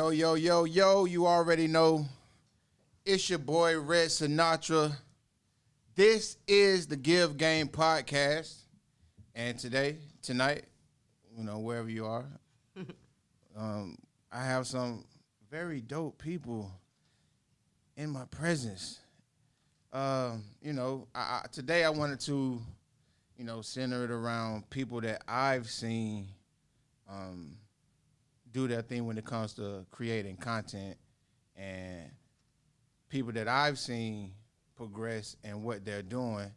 Yo, yo, yo, yo, you already know. It's your boy, Red Sinatra. This is the Give Game Podcast. And tonight, wherever you are, I have some very dope people in my presence. Today I wanted to, center it around people that I've seen do their thing when it comes to creating content, and people that I've seen progress and what they're doing,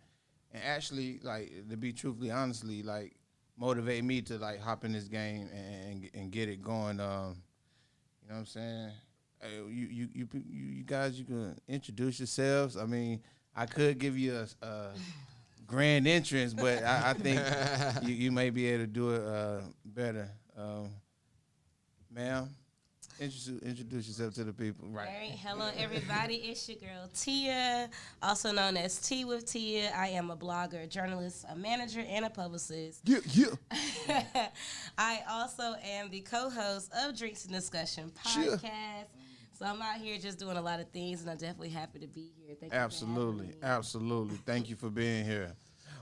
and actually, like, to be truthfully, honestly, like, motivate me to like hop in this game and get it going. You know what I'm saying? You guys, you can introduce yourselves. I mean, I could give you a grand entrance, but I think you may be able to do it better. Ma'am, introduce yourself to the people. Right. All right. Hello, everybody. It's your girl, Tia, also known as T with Tia. I am a blogger, a journalist, a manager, and a publicist. Yeah. I also am the co-host of Drinks and Discussion podcast. Yeah. So I'm out here just doing a lot of things, and I'm definitely happy to be here. Thank you. Absolutely. Thank you for being here.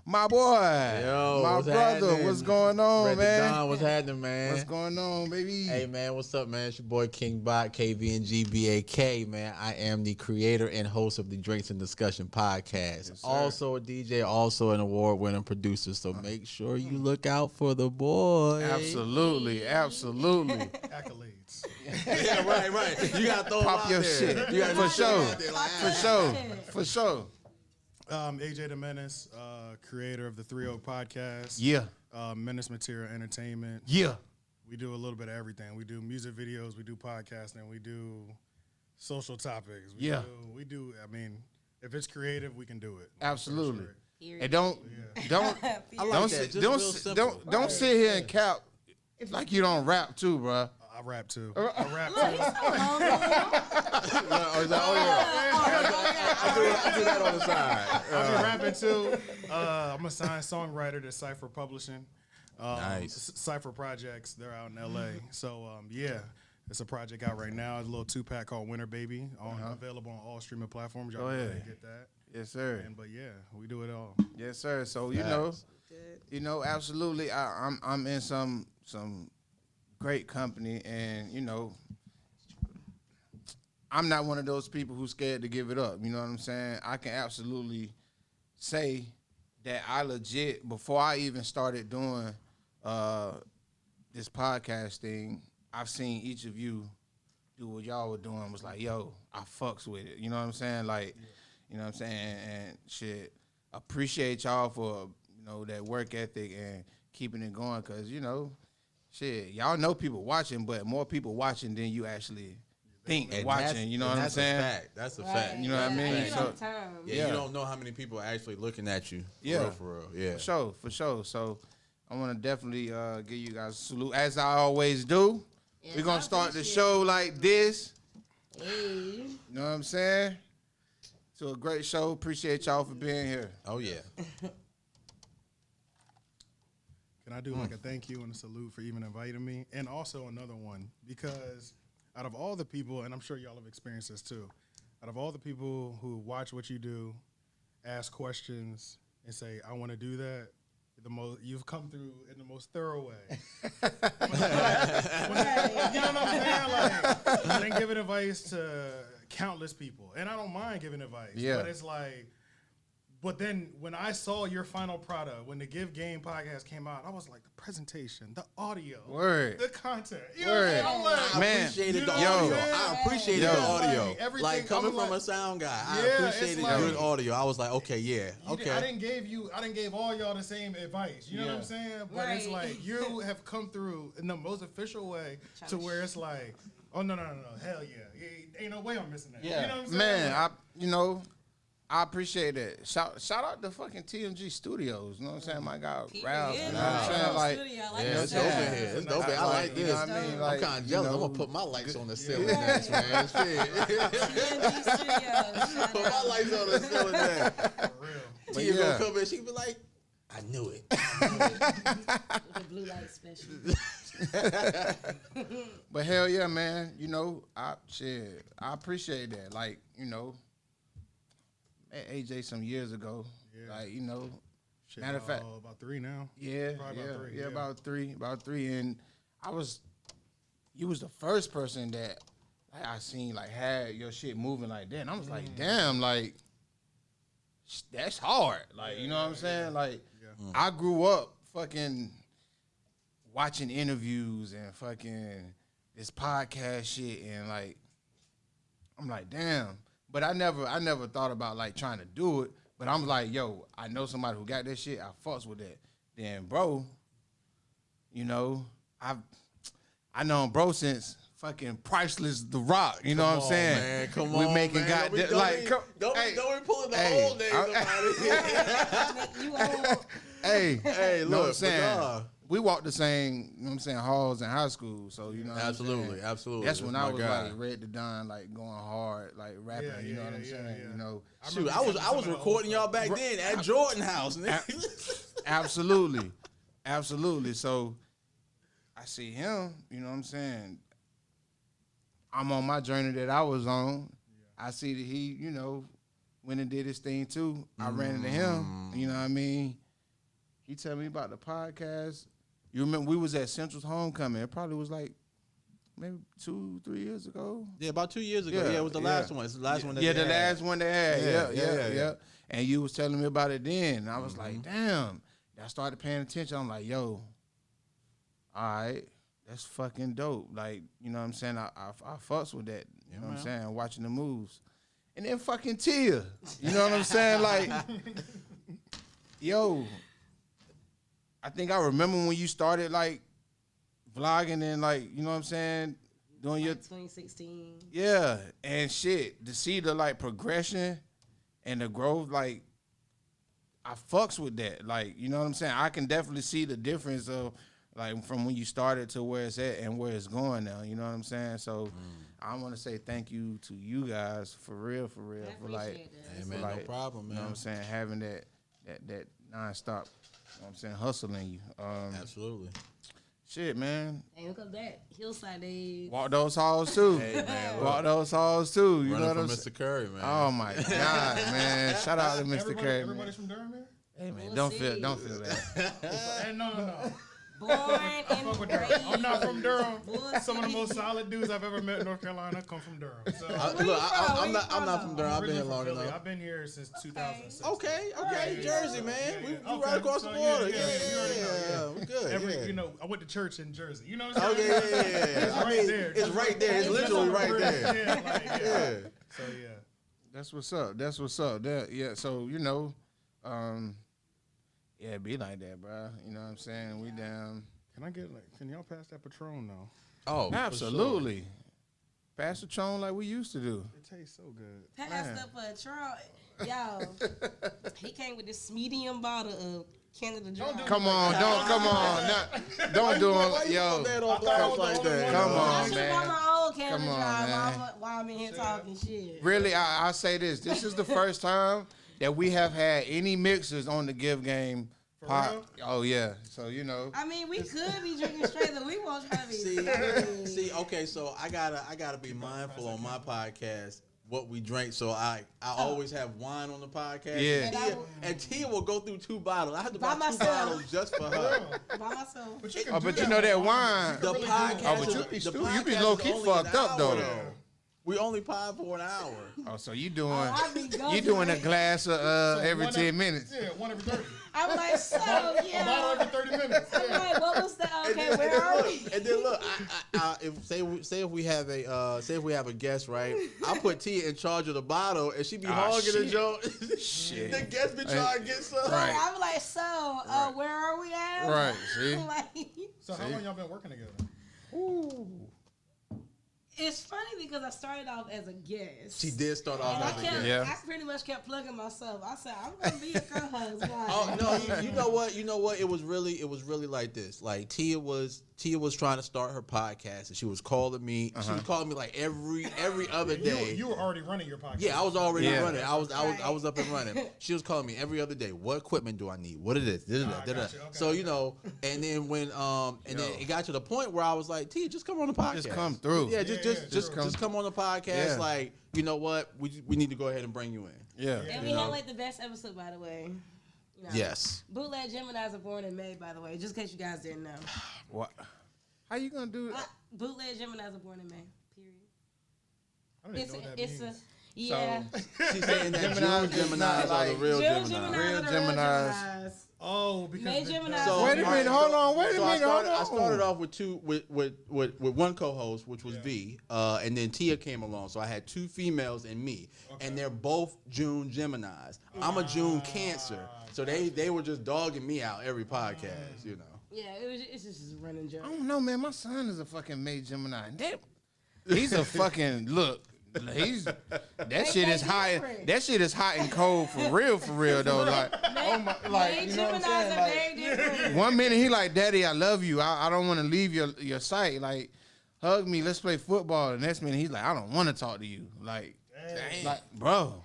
My boy, my brother, happening? What's going on, man? Don, what's happening, man? What's going on, baby? Hey, man, what's up, man? It's your boy King Bot, KVNGBAK, man. I am the creator and host of the Drinks and Discussion podcast. Yes, also a DJ, also an award-winning producer. So make sure you look out for the boy. Absolutely. Accolades. Yeah, right. You gotta throw Pop your there. shit. You gotta For sure. AJ the Menace, creator of the 3 Oak podcast. Yeah. Menace Material Entertainment. Yeah. We do a little bit of everything. We do music videos, we do podcasting, we do social topics. I mean, if it's creative, we can do it. Absolutely. Sure. And don't sit here and cap like you don't rap too, bro. I rap too. I do that on the side. I be rapping too. I'm a signed songwriter to Cypher Publishing. Nice. Cypher Projects. They're out in LA. So it's a project out right now. It's a little 2-pack called Winter Baby, available on all streaming platforms. Y'all can get that. Yes, sir. But we do it all. Yes, sir. So absolutely. I'm in some great company, and I'm not one of those people who's scared to give it up. You know what I'm saying? I can absolutely say that I legit, before I even started doing this podcast thing, I've seen each of you do what y'all were doing. Was like, yo, I fucks with it. You know what I'm saying? Like, you know what I'm saying? And shit, appreciate y'all for that work ethic and keeping it going, because shit, y'all know people watching, but more people watching than you actually think watching. You know what I'm saying? That's a fact. You know what I mean? You don't know how many people are actually looking at you. For real. Yeah. For sure. So I want to definitely give you guys a salute, as I always do. We're going to start the show like this. Hey. You know what I'm saying? So a great show. Appreciate y'all for being here. Oh, yeah. Can I do like a thank you and a salute for even inviting me? And also another one, because out of all the people, and I'm sure y'all have experienced this too, out of all the people who watch what you do, ask questions, and say, I want to do that, you've come through in the most thorough way. You know what I'm saying? Like, I've been giving advice to countless people, and I don't mind giving advice, but it's like, but then when I saw your final product, when the Give Game podcast came out, I was like, the presentation, the audio, the content. You know what I'm like, I appreciated the audio. I appreciated the audio. Like coming from a sound guy, I appreciated good audio. I was like, okay. I didn't give all y'all the same advice. You know what I'm saying? But it's like you have come through in the most official way to where it's like, oh no, hell yeah. Ain't no way I'm missing that. Yeah. You know what I'm saying? Man, I appreciate it. Shout out to fucking TMG Studios. You know what I'm saying? My guy, Ralph. You know what I'm saying? Like, it's dope in here. It's dope. I like this. You know what I mean? Like, I'm kind of jealous. I'm going to put my lights on the ceiling next, man. Shit. Put my lights on the ceiling next. For real. Tia gonna come in, she be like, I knew it. The blue light special. But hell yeah, man. You know, I appreciate that. Like, you know, met AJ some years ago. Yeah. Like, you know, Shit, matter of fact, about 3 now. yeah, Probably yeah, about 3, yeah, about three. And you was the first person that I seen like had your shit moving like that. And I was like, damn, like that's hard. Like, you know what I'm saying? Like, I grew up fucking watching interviews and fucking this podcast shit, and like, I'm like, damn. But I never thought about like trying to do it. But I'm like, yo, I know somebody who got that shit. I fucks with that. Then, bro, you know, I known bro since fucking Priceless The Rock. You know what I'm saying? Man, come we on, making man. goddamn like, Don't be pulling the hey, old names up out of here. You old. hey, Hey, you know what I'm look, saying? but We walked the same, you know what I'm saying, halls in high school. So, you know what absolutely, I'm saying? absolutely. That's when my I was guy. like Red to Don, like going hard, like rapping, you know what I'm saying? yeah. You know, Shoot, I was recording y'all back then at Jordan House. absolutely. Absolutely. So I see him, you know what I'm saying? I'm on my journey that I was on. I see that he, you know, went and did his thing too. I ran into him, you know what I mean? He tell me about the podcast. You remember we was at Central's homecoming. It probably was like maybe 2-3 years ago. Yeah, about 2 years ago. Yeah, Yeah, it was the yeah. last one. It's the last one. That Yeah, they the had. last one they had. Yeah. Yeah. And you was telling me about it then. And I was like, damn. I started paying attention. I'm like, yo, all right, that's fucking dope. Like, you know what I'm saying? I fucks with that. You know what I'm saying? Watching the moves. And then fucking Tia. You know what I'm saying? Like, yo, I think I remember when you started like vlogging and like, you know what I'm saying? Doing your 2016. yeah, and shit, to see the like progression and the growth, like I fucks with that. Like, you know what I'm saying? I can definitely see the difference of like from when you started to where it's at and where it's going now. You know what I'm saying? So I want to say thank you to you guys for real, for like, appreciate that. Hey, man, like, no problem, man. you know what I'm saying? Having that nonstop, you know what I'm saying, hustling you. Absolutely. Shit, man. Hey, look up that Hillside days. Walk those halls too. Hey, man, Walk those halls too. You know Running what from I'm saying? Mr. Curry, man. Oh my God, man! Shout out to Mr. Curry. Man. Everybody's from Durham here? Hey man, We'll don't see. feel that. Hey, no. Born and Fuck with Durham. raised. I'm not from Durham. Bull Some of the most solid dudes I've ever met in North Carolina come from Durham. So, I'm not from Durham. I've been here originally long from Philly. enough. I've been here since 2006. Okay, Right. Jersey, man. Yeah, We okay. right across the So, border. yeah, you already know, Yeah, we good. You know, I went to church in Jersey. You know what I'm Oh saying? yeah. It's right there. It's right there. It's literally right there. Yeah, like, Yeah. So yeah. That's what's up. That's what's up. Yeah. So you know, yeah, it be like that, bro. You know what I'm saying? We down. Can y'all pass that Patron now? Oh, Absolutely. Pass the Patron like we used to do. It tastes so good. Pass up a Patron. Yo, he came with this medium bottle of Canada Dry. Come on, don't do it, yo. Come on, I man. got my old Canada Come on, Dry man. while I'm in here talking shit. Really, I say this. This is the first time that we have had any mixers on the Give Game. real? Oh yeah. So you know. I mean, we could be drinking straight, but we won't try to be. See, okay, so I gotta be mindful on my podcast what we drink. So I always have wine on the podcast. Yeah. And Tia will go through 2 bottles. I have to By buy 2 myself. bottles just for her. By myself. But you can Oh, do but you know that wine. The podcast. but you is- be the stu- you be podcast low is key only an fucked up, hour, though. We only pod for an hour. Oh, so you doing I be going you doing a through it. glass of every one 10 minutes. Yeah, one every 30. I'm like, so A bottle yeah. every 30 minutes. I'm Yeah. like, what was the And okay? then, Where are look, we? and then look, if we have a guest, right? I put Tia in charge of the bottle, and she be hogging the shit. joke. Shit. The guest be trying to get some. Right. I'm like, so where are we at? Right, see? Like, So how long y'all been working together? Ooh. It's funny because I started off as a guest. She did start off And as a guest. Yeah. I pretty much kept plugging myself. I said, I'm gonna be a co-host. Why? Oh no, you know what? You know what? It was really like this. Like Tia was trying to start her podcast, and she was calling me. She was calling me like every other day. You were already running your podcast. Yeah, I was already Yeah. running. I was up and running. She was calling me every other day. What equipment do I need? What it is? Gotcha. Okay. So you know, and then when then it got to the point where I was like, Tia, just come on the podcast. Just come through. Yeah, Yeah, just true. come on the podcast. Yeah. Like, you know what? We need to go ahead and bring you in. Yeah. And we had like the best episode, by the way. You know, Yes. Bootleg Geminis are born in May, by the way, just in case you guys didn't know. What? How you gonna do that? Bootleg Geminis are born in May. Period. I don't even know what that means. Yeah. She's saying that Geminis June Geminis are the like- real June Gemini. Geminis Real are the Geminis. Oh, because May the- Geminis. So- Wait a minute, hold on, wait a So minute, hold on. I started off with two with one co-host, which was V, and then Tia came along. So I had two females and me, and they're both June Geminis. I'm a June Cancer, so they were just dogging me out every podcast, you know. Yeah, it's just a running joke. I don't know, man. My son is a fucking May Gemini. He's a fucking look. That shit is hot. different. That shit is hot and cold for real though. Like, oh my, like May you know what I'm Geminis saying? are Like, very different. one minute he like, Daddy, I love you. I don't want to leave your sight. Like, hug me. Let's play football. The next minute he's like, I don't want to talk to you. Like, bro.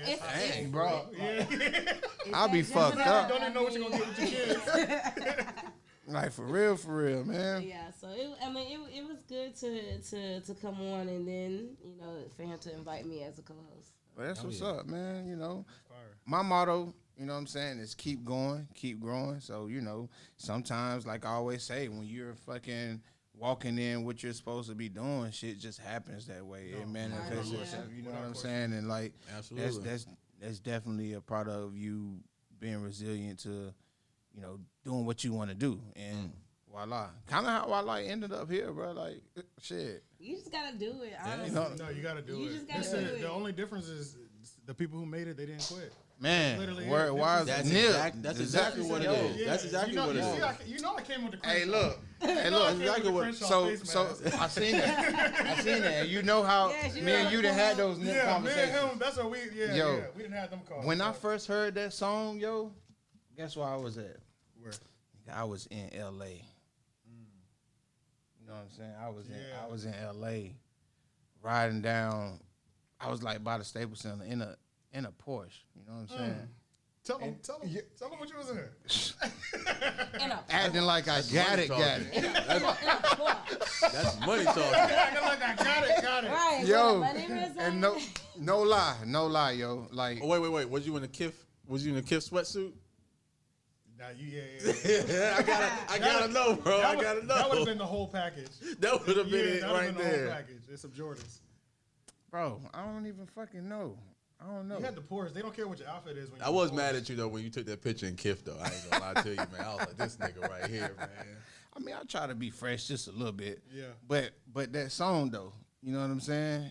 It's, Bro. it's I'll be that fucked Gemini. up. Don't even know what you're gonna get with your kids. Like for real, man. Yeah, so it was good to come on and then for him to invite me as a co-host. Well, that's what's up, man. You know, my motto, you know what I'm saying, is keep going, keep growing. So, sometimes, like I always say, when you're fucking walking in what you're supposed to be doing, shit just happens that way. It manifests Yeah. itself. You know what I'm saying? And like, Absolutely. that's definitely a part of you being resilient to, doing what you want to do. And voila, kind of how I like ended up here, bro. Like, shit. You just gotta do it. Honestly. No, you gotta do You it. just gotta Listen, do it. The only difference is the people who made it, they didn't quit. Man, Literally, why is That's Nip? exactly what it is. Yeah, That's exactly what it is. I came with the Hey, Crenshaw. look. Hey, I look. came with the Crenshaw So face mask. I seen that. And you know how Yes, you me and know you done how- had those Nip Yeah, me and conversations. him, that's what we, Yo, we didn't have them calls. When I first heard that song, yo, guess where I was at? Where? I was in L.A. You know what I'm saying? I was in L.A. riding down. I was like by the Staples Center in a Porsche. You know what I'm saying? Tell them what you was in. Acting like I got it. That's money talking. Acting like I got it. Right. Yo, my name is and no lie, yo. Like, Oh, wait. Was you in a Kif sweatsuit? Nah, yeah. I gotta know, bro. I gotta know. That would have been the whole package. That would have been it that would've right been the whole there. package. It's some Jordans. bro, I don't even fucking know. I don't know. You had the Porsche. They don't care what your outfit is. When I was mad at you though when you took that picture in Kif though. I ain't gonna lie to you, man. I was like, this nigga right here, man. I mean, I try to be fresh just a little bit. Yeah. But that song though, you know what I'm saying?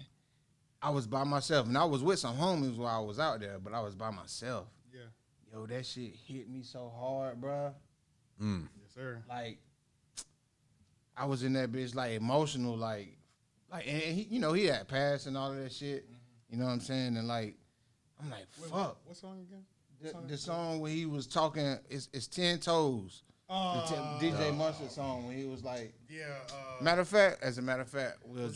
I was by myself, and I was with some homies while I was out there, but I was by myself. Yeah. Yo, that shit hit me so hard, bruh. Yes, sir. Like, I was in that bitch like emotional, like, and he, he had passed and all of that shit. You know what I'm saying? And like, I'm like, fuck. What song again? The song where he was talking, it's 10 Toes. The DJ Mustard song when he was like, Yeah. as a matter of fact, we'll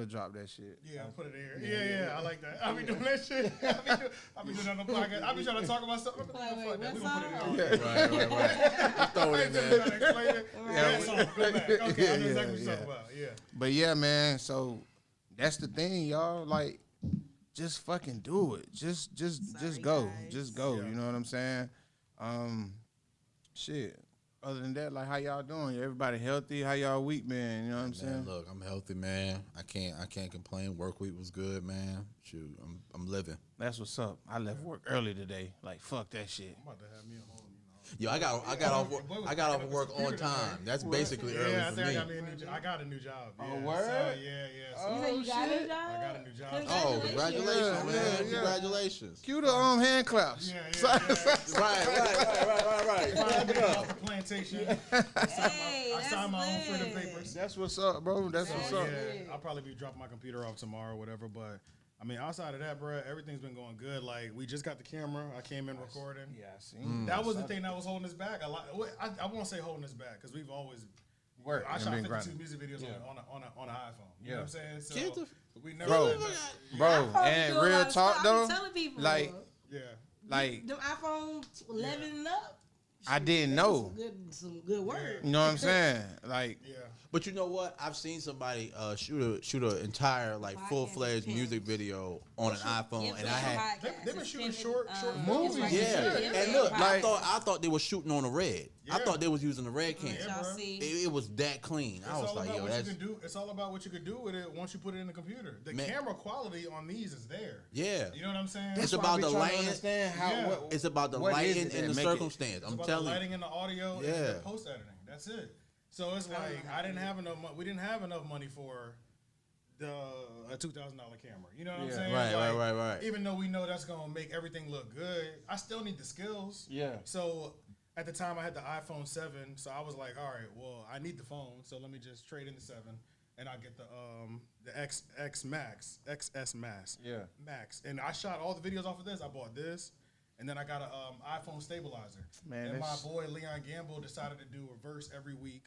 drop that shit. Yeah, I'll put it in here. Yeah, I like that. I be doing that shit. I be doing that on the podcast. I be trying to talk about something. Wait, Fuck that. what We gonna song? put it in here. Right. Throw I it ain't in just there. trying to explain it. That song, go back. Okay, I know exactly what you're yeah. talking about. Yeah. But yeah, man, so that's the thing, y'all. Like, just fucking do it. Just go. guys. Just go. Yeah. You know what I'm saying? Shit. Other than that, like, how y'all doing? Everybody healthy? How y'all week been? You know what I'm saying? Man, look, I'm healthy, man. I can't complain. Work week was good, man. Shoot, I'm living. That's what's up. I left work early today. Like, fuck that shit. I'm about to have me a whole, Yo, I got off work on time. That's basically early Yeah, I for think me. I got a new job. Oh, Yeah. word? So, yeah. So You said you got a shit. new job? I got a new job. Oh, congratulations, Yeah, man! yeah. Congratulations. Cue the hand claps. Right. Finally got off the plantation. Hey, I signed my own that's freedom lit. papers. That's what's up, bro. That's what's up. Yeah, I'll probably be dropping my computer off tomorrow or whatever. But I mean, outside of that, bro, everything's been going good. Like we just got the camera. I came in recording. Yeah, I seen That was the thing that was holding us back. A lot. I won't say holding us back because we've always work. I and shot been 52 grinding. music videos on an iPhone. You know what I'm saying? So Get the- we never. Bro, let that- bro, iPhone and do a lot real of talk stuff. I though, be telling people, like, Yeah. like them iPhone 11 and up. I didn't know. Some good work. You know what I'm saying? Like, Yeah. But you know what? I've seen somebody shoot an entire like Podcast full-fledged is music video on an iPhone, and I had They've been shooting short movies films. yeah. And look, Like- I thought they were shooting on a red. I Yeah. thought they was using the red cam. Yeah, Y'all bro. see. It was that clean. I was like, yo, what that's you can do. It's all about what you could do with it once you put it in the computer. The Man. camera quality on these is there. yeah. You know what I'm saying? It's that's why I about be the trying to lighting. understand how. Yeah. What, It's about the what is lighting it that and the make it- circumstance. It's I'm about telling the you. lighting and the audio Yeah. and the post editing. That's it. So it's like I didn't have enough. We didn't have enough money for a $2,000 camera. You know what I'm Yeah. saying? Right. Even though we know that's gonna make everything look good, I still need the skills. Yeah. So at the time I had the iPhone 7, so I was like, all right, well I need the phone, so let me just trade in the 7, and I get the XS Max. Yeah. Max, and I shot all the videos off of this. I bought this. And then I got an iPhone stabilizer. Man, and my that's- boy Leon Gamble decided to do a verse every week.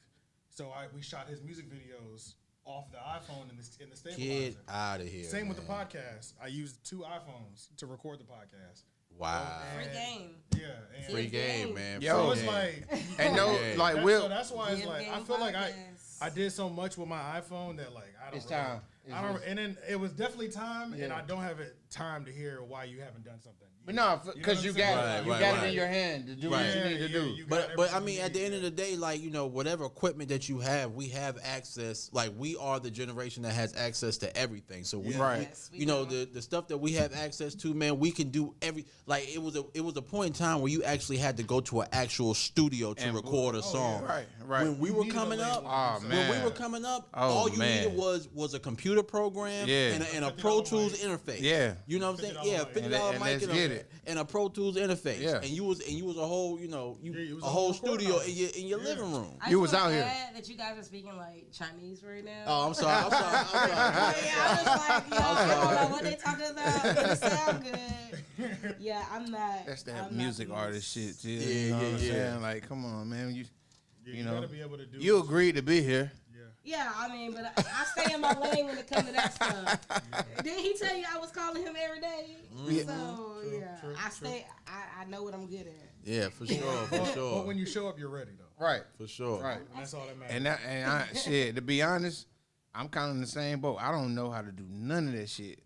So we shot his music videos off the iPhone in the stabilizer. Get out of here. Same with the man. podcast. I used 2 iPhones to record the podcast. Wow. Free And- game. Yeah. And Free game, man. Yo, so Free it's game. like, And no, Yeah. like so Will. that's why it's Give like I game feel like podcast. I did so much with my iPhone that like I don't. It's really- time. It's I don't. just- And then it was definitely time, and Yeah. I don't have it time to hear why you haven't done something. But no, because you got Right, it. You right, got it right. in your hand to do Right. what you need to do. you got But I everything mean, you at the need, end of the day, like, you know, whatever equipment that you have, we have access. Like, we are the generation that has access to everything. So we, Right. Yes, we you know, do. the stuff that we have access to, man, we can do every. Like, it was a point in time where you actually had to go to an actual studio to And record a yeah. song. Right, right. When we were needed a coming label. up, Oh, when man. we were coming up, Oh, all you man. needed was a computer program Yeah. and a Pro Tools interface. Yeah. You know what I'm saying? $50 Yeah, mic. $50 And mic let's and get a, it. and a Pro Tools interface. Yeah. And you was a whole, you know, it was a a whole whole recording studio office. in your living room. I You just was wanna out here. add that you guys are speaking like Chinese right now. Oh, I'm sorry. Yeah, I was like, yo, I don't know what they talking about. But it sound good. Yeah, I'm not. That's that I'm music not artist shit, too. Yeah, You know what I'm yeah. saying? Like, come on, man. Yeah, you know, gotta be able to do. you agreed to be here. Yeah, I mean, but I stay in my lane when it comes to that stuff. Didn't he tell you I was calling him every day? Yeah. So yeah, true, I stay. I know what I'm good at. Yeah, for sure, for But sure, when you show up, you're ready though. Right, for sure. right. And that's all that matters. And I shit, to be honest, I'm kind of in the same boat. I don't know how to do none of that shit.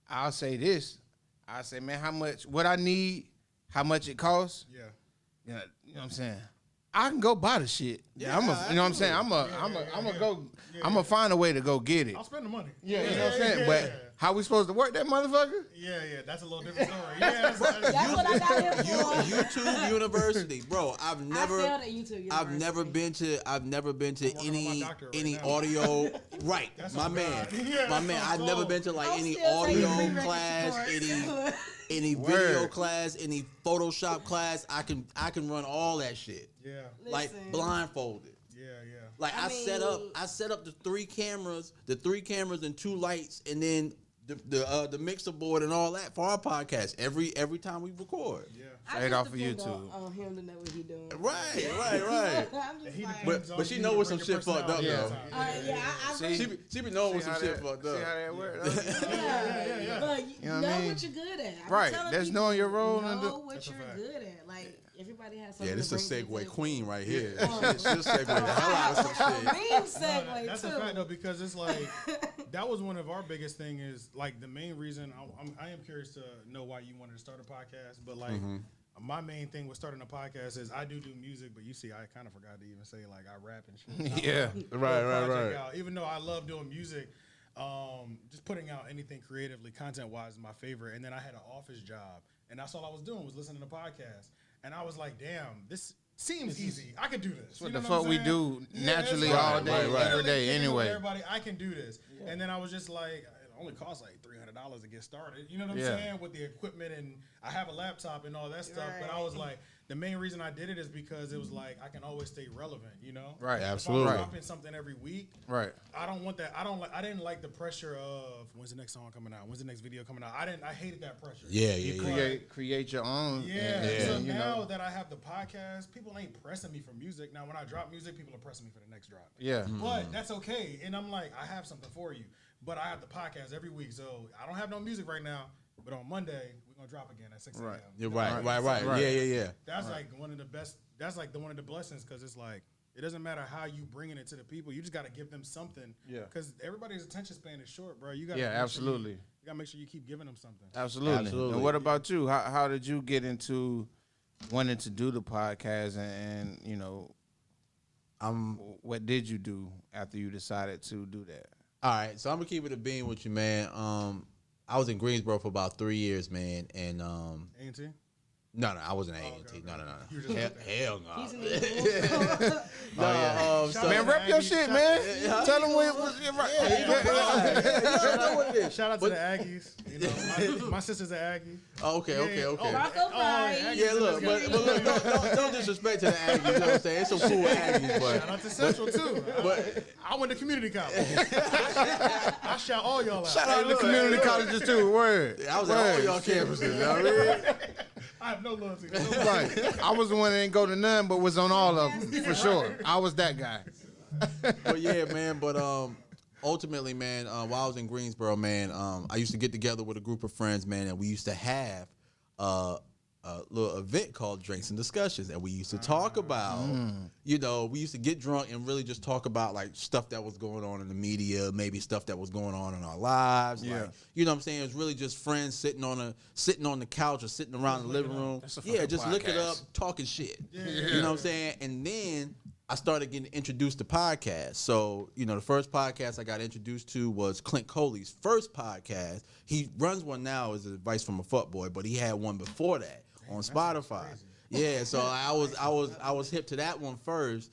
I'll say this. I say, man, what I need, how much it costs. Yeah. You know what I'm saying? I can go buy the shit. Yeah, you know what I'm saying? I'm gonna find a way to go get it. I'll spend the money. Yeah, you know what I'm saying? But how we supposed to work that motherfucker? Yeah, that's a little different story. Yeah, that's That's what I got him for. YouTube University, bro. I've I never. failed at YouTube. I've never University. been to working on my any doctorate right now. audio. Right, That's my on man, God. Yeah, my man. that's I've on never gold. been to like I'm any still taking audio prerequisite class, course. any video Word. class, any Photoshop class. I can run all that shit Yeah, like Listen. blindfolded. yeah. Like I I set up the three cameras and 2 lights, and then the mixer board and all that for our podcast every time we record. Yeah. I Straight just off of depend YouTube. On him to know what he doing. Right. I'm just He like, depends But on she you know to when bring some your shit fucked up, personality though. all the time. I See? She be knowing when See some how shit that- fucked See how up. that works? yeah. But you You know know what I mean? what you're good at. I be Right. telling That's people, knowing your role and Know do- what That's a you're fact. good at. Like everybody has something. Yeah, this to is a bring to the segue table. queen right here. Oh. She'll segue the hell out of some shit. Mean segue That's too. a fact though, because it's like that was one of our biggest thing is like the main reason I am curious to know why you wanted to start a podcast, but like my main thing with starting a podcast is I do music, but you see I kind of forgot to even say like I rap and shit. Yeah. Project out. Even though I love doing music, just putting out anything creatively, content wise, is my favorite. And then I had an office job, and that's all I was doing was listening to podcasts. And I was like, damn, this seems easy. I can do this. What the fuck we do naturally all day, every day anyway. Everybody, I can do this. And then I was just like, it only costs like $300 to get started. You know what I'm saying? With the equipment, and I have a laptop and all that stuff. But I was like, the main reason I did it is because it was like I can always stay relevant. You know? Right. Absolutely. If I'm dropping something every week. Right. I don't want that. I didn't like the pressure of when's the next song coming out? When's the next video coming out? I hated that pressure. Yeah. Create your own. Yeah. So you now know. that I have the podcast, people ain't pressing me for music. Now when I drop music, people are pressing me for the next drop. Yeah. But that's okay. And I'm like, I have something for you. But I have the podcast every week. So I don't have no music right now. But on Monday, we're gonna drop again at 6 a.m. Right. You're right. Yeah. That's like one of the best. That's like one of the blessings, because it's like it doesn't matter how you bringing it to the people. You just got to give them something. Yeah. Because everybody's attention span is short, bro. You got. Absolutely. You got to make sure you keep giving them something. Absolutely. And what about you? How did you get into wanting to do the podcast, and you know, what did you do after you decided to do that? All right, so I'm gonna keep it a bean with you, man. I was in Greensboro for about 3 years, man, and A&T? no, I wasn't at A&T. okay. No. You were just Hell no. He's in the So, Man, rep your shit, man. Tell them what you know what it is. Shout out to the Aggies. You know, my sister's an Aggie. Okay. Bronco Pride. Yeah, look, but look, don't disrespect to the Aggies. You know what I'm saying? It's some cool Aggies, but Shout out to Central too. but I went to community college. I shout all y'all out. Shout out to the community colleges too. Word. I was at all y'all campuses. You know what I mean? I have no loyalty. Right. I was the one that didn't go to none, but was on all of them for sure. I was that guy. But yeah, man. But ultimately, man, while I was in Greensboro, man, I used to get together with a group of friends, man, and we used to have a little event called Drinks and Discussions, and we used to talk about, you know, we used to get drunk and really just talk about like stuff that was going on in the media, maybe stuff that was going on in our lives. Yeah. Like, you know what I'm saying? It was really just friends sitting on the couch or sitting around the living room. Yeah, just looking up, talking shit. You know what I'm saying? And then I started getting introduced to podcasts. So, you know, the first podcast I got introduced to was Clint Coley's first podcast. He runs one now as advice from a fuckboy, but he had one before that on Spotify. Yeah, so I was hip to that one first.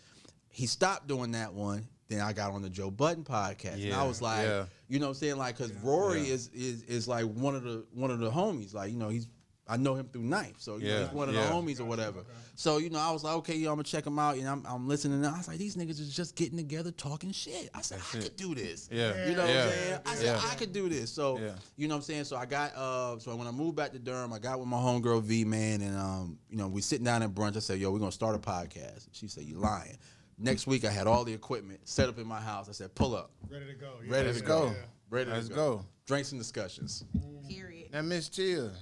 He stopped doing that one. Then I got on the Joe Budden podcast, and I was like, you know what I'm saying, like, because Rory is like one of the homies. Like, you know, I know him through Knife, so you know, he's one of the homies or whatever. Okay. So, you know, I was like, okay, I'm gonna check him out, and I'm listening. And I was like, these niggas is just getting together talking shit. I said, I could do this. Yeah. You know what I'm saying? I said, I could do this. So, you know what I'm saying? So I got so when I moved back to Durham, I got with my homegirl V, man, and you know, we sitting down at brunch. I said, yo, we're gonna start a podcast. She said, you lying. Next week I had all the equipment set up in my house. I said, pull up. Ready to go. Ready to go. Ready Let's to go. Drinks and Discussions. Period. Now, Miss Tia.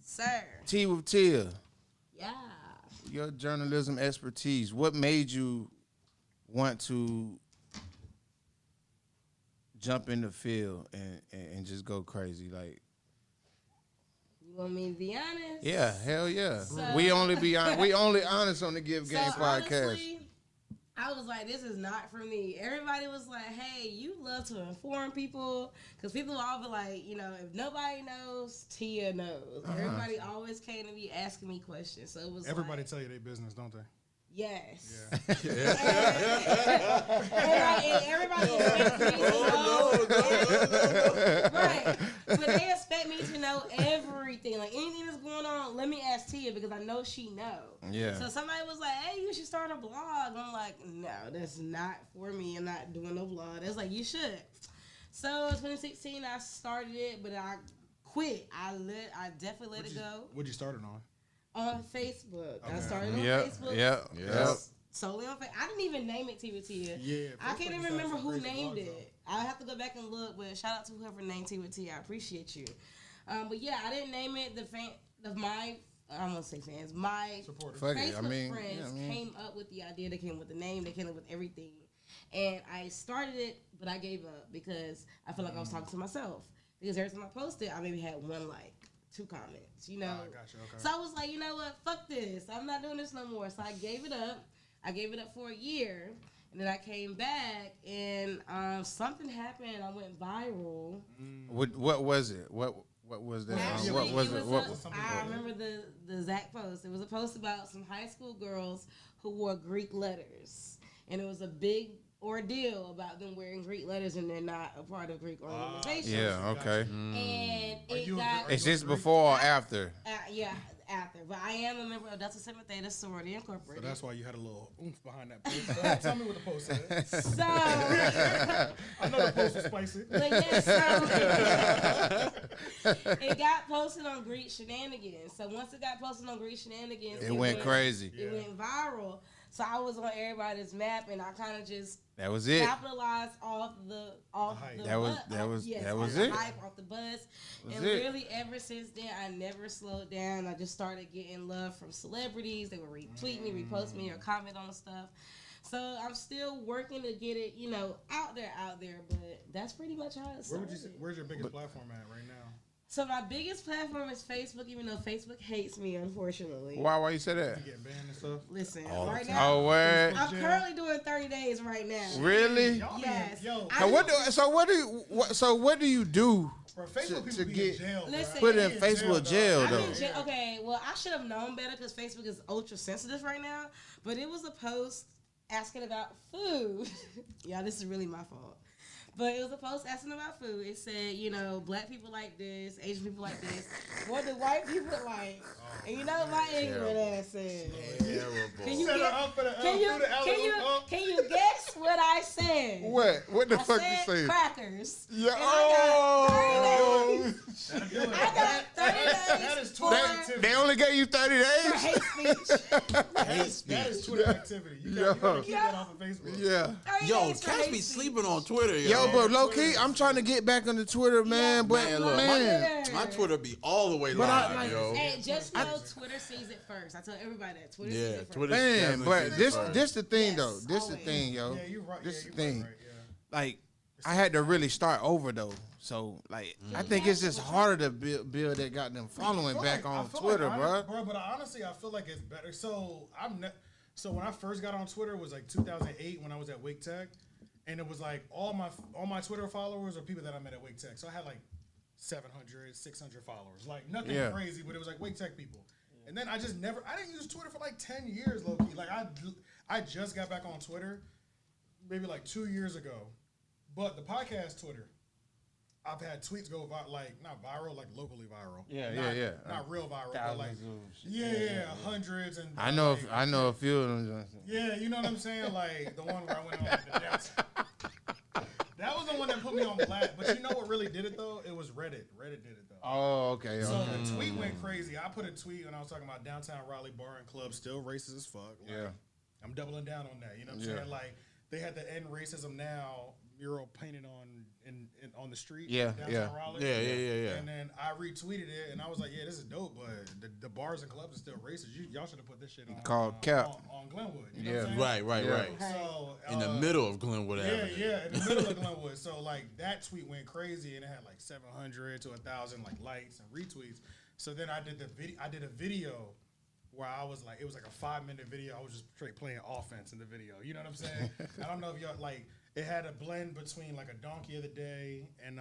Sir. Tea with Tia. Yeah. Your journalism expertise. What made you want to jump in the field and just go crazy? Like, You want me to be honest? yeah, hell yeah. So- we only honest on the Give Game podcast. Honestly, I was like, this is not for me. Everybody was like, hey, you love to inform people. Because people all be like, you know, if nobody knows, Tia knows. Everybody always came to me asking me questions. So it was Everybody like, tell you their business, don't they? yes. Yeah. And everybody expects me to know. Right. But they expect me to know everything. Like, anything that's going on, let me ask Tia because I know she know. Yeah. So somebody was like, hey, you should start a blog. I'm like, no, that's not for me. I'm not doing no blog. That's like, you should. So 2016, I started it, but I quit. I definitely let it go. What'd you start it on? On Facebook. Okay. I started on Yep. Facebook. Yep. Solely on Facebook. I didn't even name it Tia with Tia. Yeah. I can't even remember who named it. it. I'll have to go back and look, but shout out to whoever named Tia with Tia. I appreciate you. But yeah, I didn't name it. I won't say fans. My Supporters. Fuck it. Facebook friends came up with the idea. They came up with the name. They came up with everything. And I started it, but I gave up because I felt like I was talking to myself. Because every time I posted, I maybe had one like, 2 comments, you know. Gotcha, okay. So I was like, you know what? Fuck this. I'm not doing this no more. So I gave it up. I gave it up for a year. And then I came back and something happened. I went viral. What was it? What What was that? Actually, What was it? What? I remember the Zach post. It was a post about some high school girls who wore Greek letters, and it was a big ordeal about them wearing Greek letters, and they're not a part of Greek organization. Yeah. Okay. And it got Is this before or after? yeah, after. But I am a member of Delta Sigma Theta Sorority So Incorporated. that's why you had a little oomph behind that post. Tell me what the post said. So I know the post was spicy. but yeah, so it got posted on Greek Shenanigans. So once it got posted on Greek Shenanigans, It went crazy. It went viral. So I was on everybody's map, and I kind of just That was it. capitalized off the hype. the That was- bu- that was- yes, that off was the it. hype, off the buzz, Was and it. really ever since then I never slowed down. I just started getting love from celebrities. They would retweet me, repost me, or comment on stuff. So I'm still working to get it, out there. But that's pretty much how it started. Where's your biggest platform at right now? So my biggest platform is Facebook, even though Facebook hates me, unfortunately. Why you say that? You get banned and stuff. Listen, All the right time. now Oh, word. I'm currently doing 30 days right now. Really? Y'all be- Yes. Yo, I- So what do you do bro, Facebook to people be get in jail. bro. Listen, put They in in Facebook jail I'm though? in jail. Okay, well, I should have known better because Facebook is ultra sensitive right now. But it was a post asking about food. Yeah, this is really my fault. But it was a post asking about food. It said, black people like this, Asian people like this. What do white people like? And you know what my ignorant ass said? Can you Set her guess? up for the Can you, do the alley-oop. can you guess what I said? What the I fuck said you say? crackers. Yeah. And I Oh. I got 30 days That is for Twitter activity. They only gave you 30 for days. hate speech. That is Twitter activity. You gotta keep that off of Facebook. Yeah. 30 Yo, days for catch hate me speech. sleeping on Twitter, Yo, but low key, I'm trying to get back into Twitter, man. But Man, look, man, my Twitter be all the way But live, I- yo. Hey, just know Twitter sees it first. I tell everybody that. Twitter sees Yeah, it first. Twitter. man, definitely but sees it this first. this the thing Yes, though. This the always. thing, yo. Yeah, you're right. This yeah, the you're thing. Right, yeah. Like, I had to really start over though. So like, I think it's just harder to build that goddamn following back on Twitter, bro. But honestly, I feel like it's better. So so when I first got on Twitter, it was like 2008 when I was at Wake Tech, and it was like all my Twitter followers are people that I met at Wake Tech. So I had like 700, 600 followers, like nothing crazy, but it was like Wake Tech people. And then I didn't use Twitter for like 10 years, low key. Like I just got back on Twitter maybe like 2 years ago. But the podcast Twitter, I've had tweets go not viral, like locally viral. Yeah. Not real viral, but Thousands like of hundreds and I know like, I know a few of them. Yeah, you know what I'm saying? Like the one where I went on like, the dance. That was the one that put me on blast. But you know what really did it though? It was Reddit. Reddit did it though. Oh, okay. So Okay. the tweet went crazy. I put a tweet when I was talking about downtown Raleigh bar and club, still racist as fuck. Like, Yeah. I'm doubling down on that. You know what I'm Yeah. saying? Like they had the end racism now mural painted on the street. Yeah, downtown yeah. Raleigh. Yeah. And then I retweeted it, and I was like, "Yeah, this is dope, but the bars and clubs are still racist. Y'all should have put this shit on Called Cap. on Glenwood." You know Yeah. what I'm saying? Right. Yeah. So In the middle of Glenwood Avenue. yeah, in the middle of Glenwood. So like that tweet went crazy, and it had like 700 to 1,000 like likes and retweets. So then I did a video where I was like, it was like a 5-minute video. I was just straight playing offense in the video. You know what I'm saying? I don't know if y'all like. It had a blend between like a donkey of the day and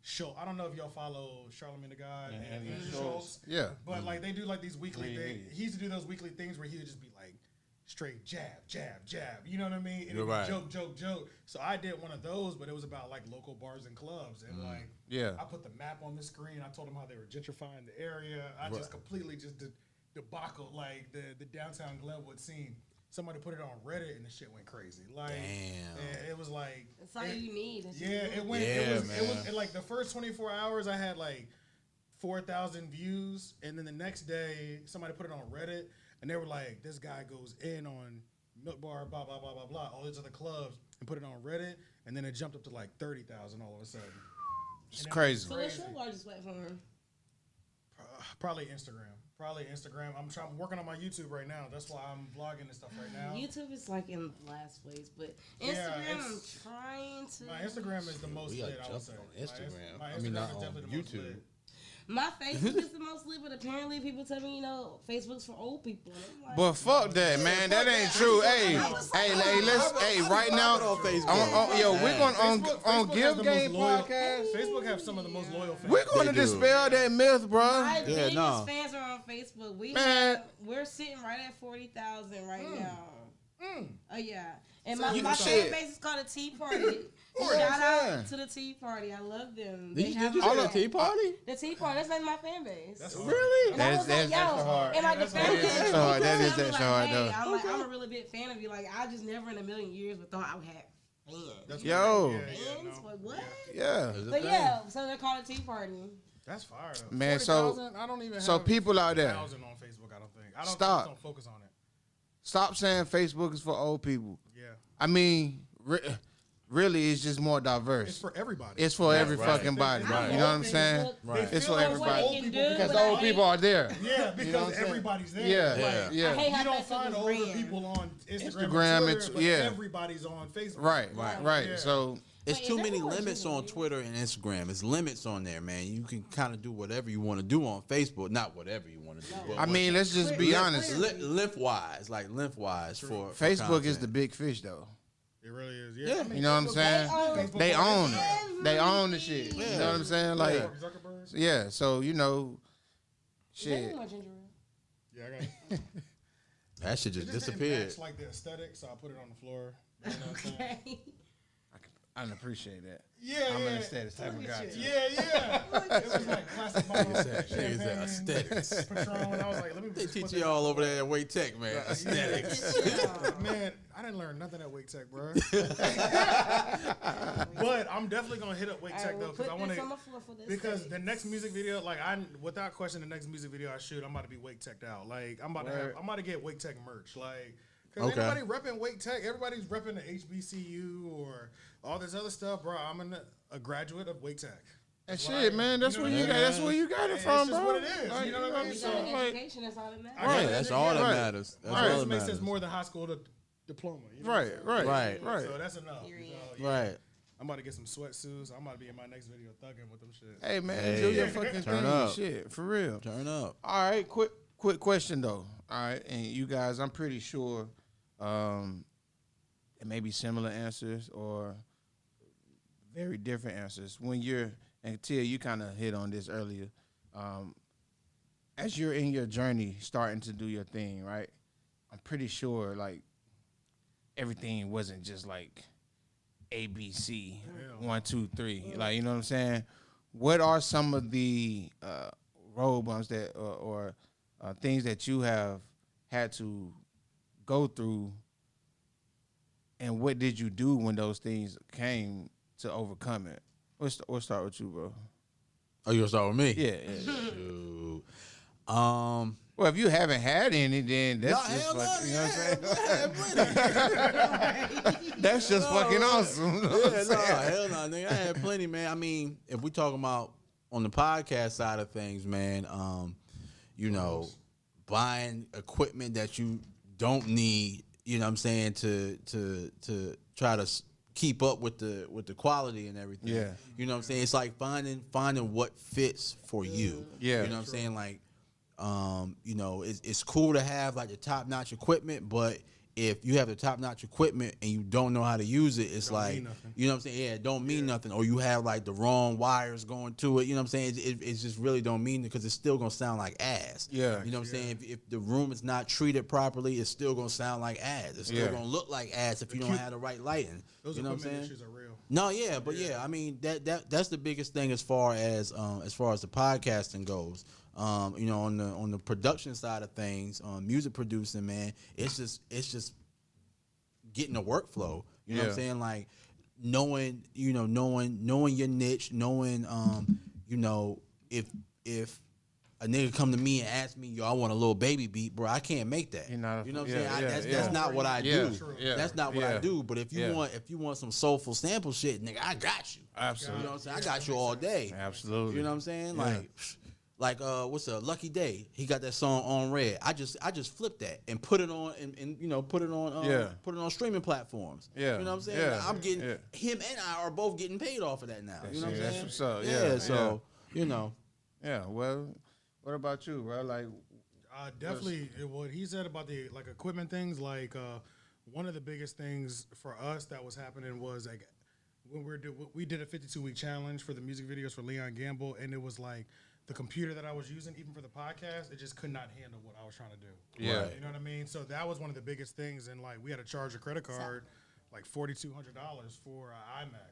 show. I don't know if y'all follow Charlamagne the God and Andrew Schultz. Yeah. But like they do like these weekly things. yeah. He used to do those weekly things where he would just be like straight jab. You know what I mean? And You're it'd be right. joke. So I did one of those, but it was about like local bars and clubs. And like Yeah. I put the map on the screen. I told them how they were gentrifying the area. I just completely just debacle like the downtown Glenwood scene. Somebody put it on Reddit and the shit went crazy. Like, Damn. it was like That's all you need. yeah, it went. Yeah, it was man. like the first 24 hours. I had like 4,000 views, and then the next day somebody put it on Reddit, and they were like, "This guy goes in on Milk Bar, blah blah blah blah blah, all these other clubs," and put it on Reddit, and then it jumped up to like 30,000 all of a sudden. It's crazy. So what's your largest platform? Probably Instagram. I'm working on my YouTube right now. That's why I'm vlogging and stuff right now. YouTube is like in last place, but Yeah, Instagram, it's- I'm trying to. My Instagram is the most We are lit, I would jumping say. on Instagram. My I mean, Instagram not is on definitely the most YouTube. lit. My Facebook is the most lit, but apparently people tell me, Facebook's for old people. And I'm like, But fuck that, man. That ain't true. Hey, right now, on Facebook. we're going on Facebook has Give the Game most loyal- podcast. Facebook have some of the most loyal fans. We're going to They do. dispel that myth, bro. My Yeah, biggest no. fans are on Facebook. Man. We're sitting right at 40,000 right now. Mm. Oh yeah, and So my you fan shit. base is called a Tea Party. What Shout I'm out saying. to the Tea Party. I love them. Did you have say my the back. Tea Party? The Tea Party. That's like my fan base. That's hard. Really? And I was like, yo, extra hard. and like the fan base, extra hard. That is I'm extra like, hard, hey, though. I'm like, I'm a really big fan of you. Like, I just never in a million years would thought I would have fans. That's Yo. weird. Yeah, Fans? no. Like, what? Yeah. Is it But thing? yeah, so they're called a Tea Party. That's fire though. Man, so- 40,000, I don't even so have people out there. 1,000 on Facebook. I don't think. I don't. Stop. I just don't focus on it. Stop saying Facebook is for old people. Yeah, I mean, really, it's just more diverse. it's for everybody. It's for every right. fucking body. Right. You know what I'm saying? Right. They It's feel for like everybody. old people Because But I old hate- people are there. Yeah, because what I'm saying? everybody's there. Yeah, Like, yeah. I hate how You don't Facebook find is older ran. people on Instagram, Instagram, and it's- Twitter, but yeah. everybody's on Facebook. Right. Yeah. So It's Wait, too is many everyone limits doing on it? Twitter and Instagram. It's limits on there, man. You can kind of do whatever you want to do on Facebook. Not whatever you want to do. But I mean, let's just be honest. lengthwise for Facebook is content. the big fish, though. It really is. Yeah. I mean, You know what I'm saying? Facebook They owns own it. it. They own the shit. You know what I'm saying? Like, Mark Zuckerberg. yeah. So Is that shit. too much ginger ale? Yeah, I got. That shit just It just didn't disappeared. match like the aesthetic, so I put it on the floor. You know what I'm saying? Okay. I can appreciate that. Yeah, I'm yeah. an aesthetics type of guy. Too. Yeah. It was like plastic bottles, Niggas said aesthetics. Patron. And I was like, let me They just teach put you that- all over there at Wake Tech, man. Aesthetics. Man, I didn't learn nothing at Wake Tech, bro. But I'm definitely gonna hit up Wake All Tech right, though, we'll because put I want this on to. the floor for this. Because the next music video, like without question, the next music video I shoot, I'm about to be Wake Teched out. Like I'm about to get Wake Tech merch. Like, cause Okay. anybody repping Wake Tech, everybody's repping the HBCU or all this other stuff, bro. I'm a graduate of Wake Tech. And That's what shit, I- man. That's you know where what you I got. mean? That's where you got it It's from, just bro. what it is, Like, you know what I mean? You So, got an like, education, that's all that matters. I Right, got that's it, all that Right. matters. That's My all that resume matters. says more than high school diploma. You know what I'm saying? right. So that's enough. Period. So, yeah. Right. I'm about to get some sweatsuits. I'm about to be in my next video thugging with them shit. Hey, man, Hey, do your fucking turn thing. up. Shit, for real. Turn up. All right, quick question though. All right, and you guys, I'm pretty sure it may be similar answers or very different answers. When you're, and Tia, you kind of hit on this earlier. As you're in your journey, starting to do your thing, right? I'm pretty sure like everything wasn't just like ABC, 1, 2, 3. Like, you know what I'm saying? What are some of the road bumps that or things that you have had to go through, and what did you do when those things came to overcome it? We'll start with you, bro. Oh, you gonna start with me? Yeah. Shoot. Well, if you haven't had any, then that's No, just hell no, fucking, you know yeah, what I'm saying? That's just fucking awesome. You know what Yeah, I'm no, saying? hell no, nigga. I had plenty, man. I mean, if we talking about on the podcast side of things, man, you know, buying equipment that you don't need, you know what I'm saying, to try to keep up with the quality and everything. Yeah. You know what I'm saying? It's like finding what fits for you. Yeah. You know what I'm saying? Like, you know, it's cool to have like the top notch equipment, but if you have the top notch equipment and you don't know how to use it, it's Don't like, mean nothing. you know what I'm saying? Yeah, it don't mean nothing. Or you have like the wrong wires going to it. You know what I'm saying? It just really don't mean it because it's still gonna sound like ass. Yeah. You know what I'm saying? If the room is not treated properly, it's still gonna sound like ass. It's still Yeah. gonna look like ass if you don't have the right lighting. Those You know what I'm equipment saying? issues are real. No, yeah, but yeah, I mean that's the biggest thing as far as the podcasting goes. You know, on the production side of things, music producing, man, it's just getting the workflow. You know what I'm Yeah. saying? Like knowing your niche, knowing you know, if a nigga come to me and ask me, yo, I want a little baby beat, bro, I can't make that. You're not a- You know what I'm yeah, saying? yeah, That's not what I Yeah, do. true. Yeah, That's not what I yeah. do. But if you Yeah. want some soulful sample shit, nigga, I got you. Absolutely. You know what I'm saying? I got you all day. Absolutely. You know what I'm saying? Yeah. Like what's a Lucky Day? He got that song on Red. I just flipped that and put it on and you know put it on streaming platforms. Yeah. You know what I'm saying? Yeah. I'm getting Yeah. him and I are both getting paid off of that now. You know what I'm That's saying? what's up. Yeah. Yeah. So you know. Yeah. Well, what about you, bro? Like, Definitely, what he said about the like equipment things. Like one of the biggest things for us that was happening was like when we did a 52-week challenge for the music videos for Leon Gamble, and it was like the computer that I was using, even for the podcast, it just could not handle what I was trying to do. Yeah. You know what I mean? So that was one of the biggest things, and like we had to charge a credit card like $4,200 for an iMac.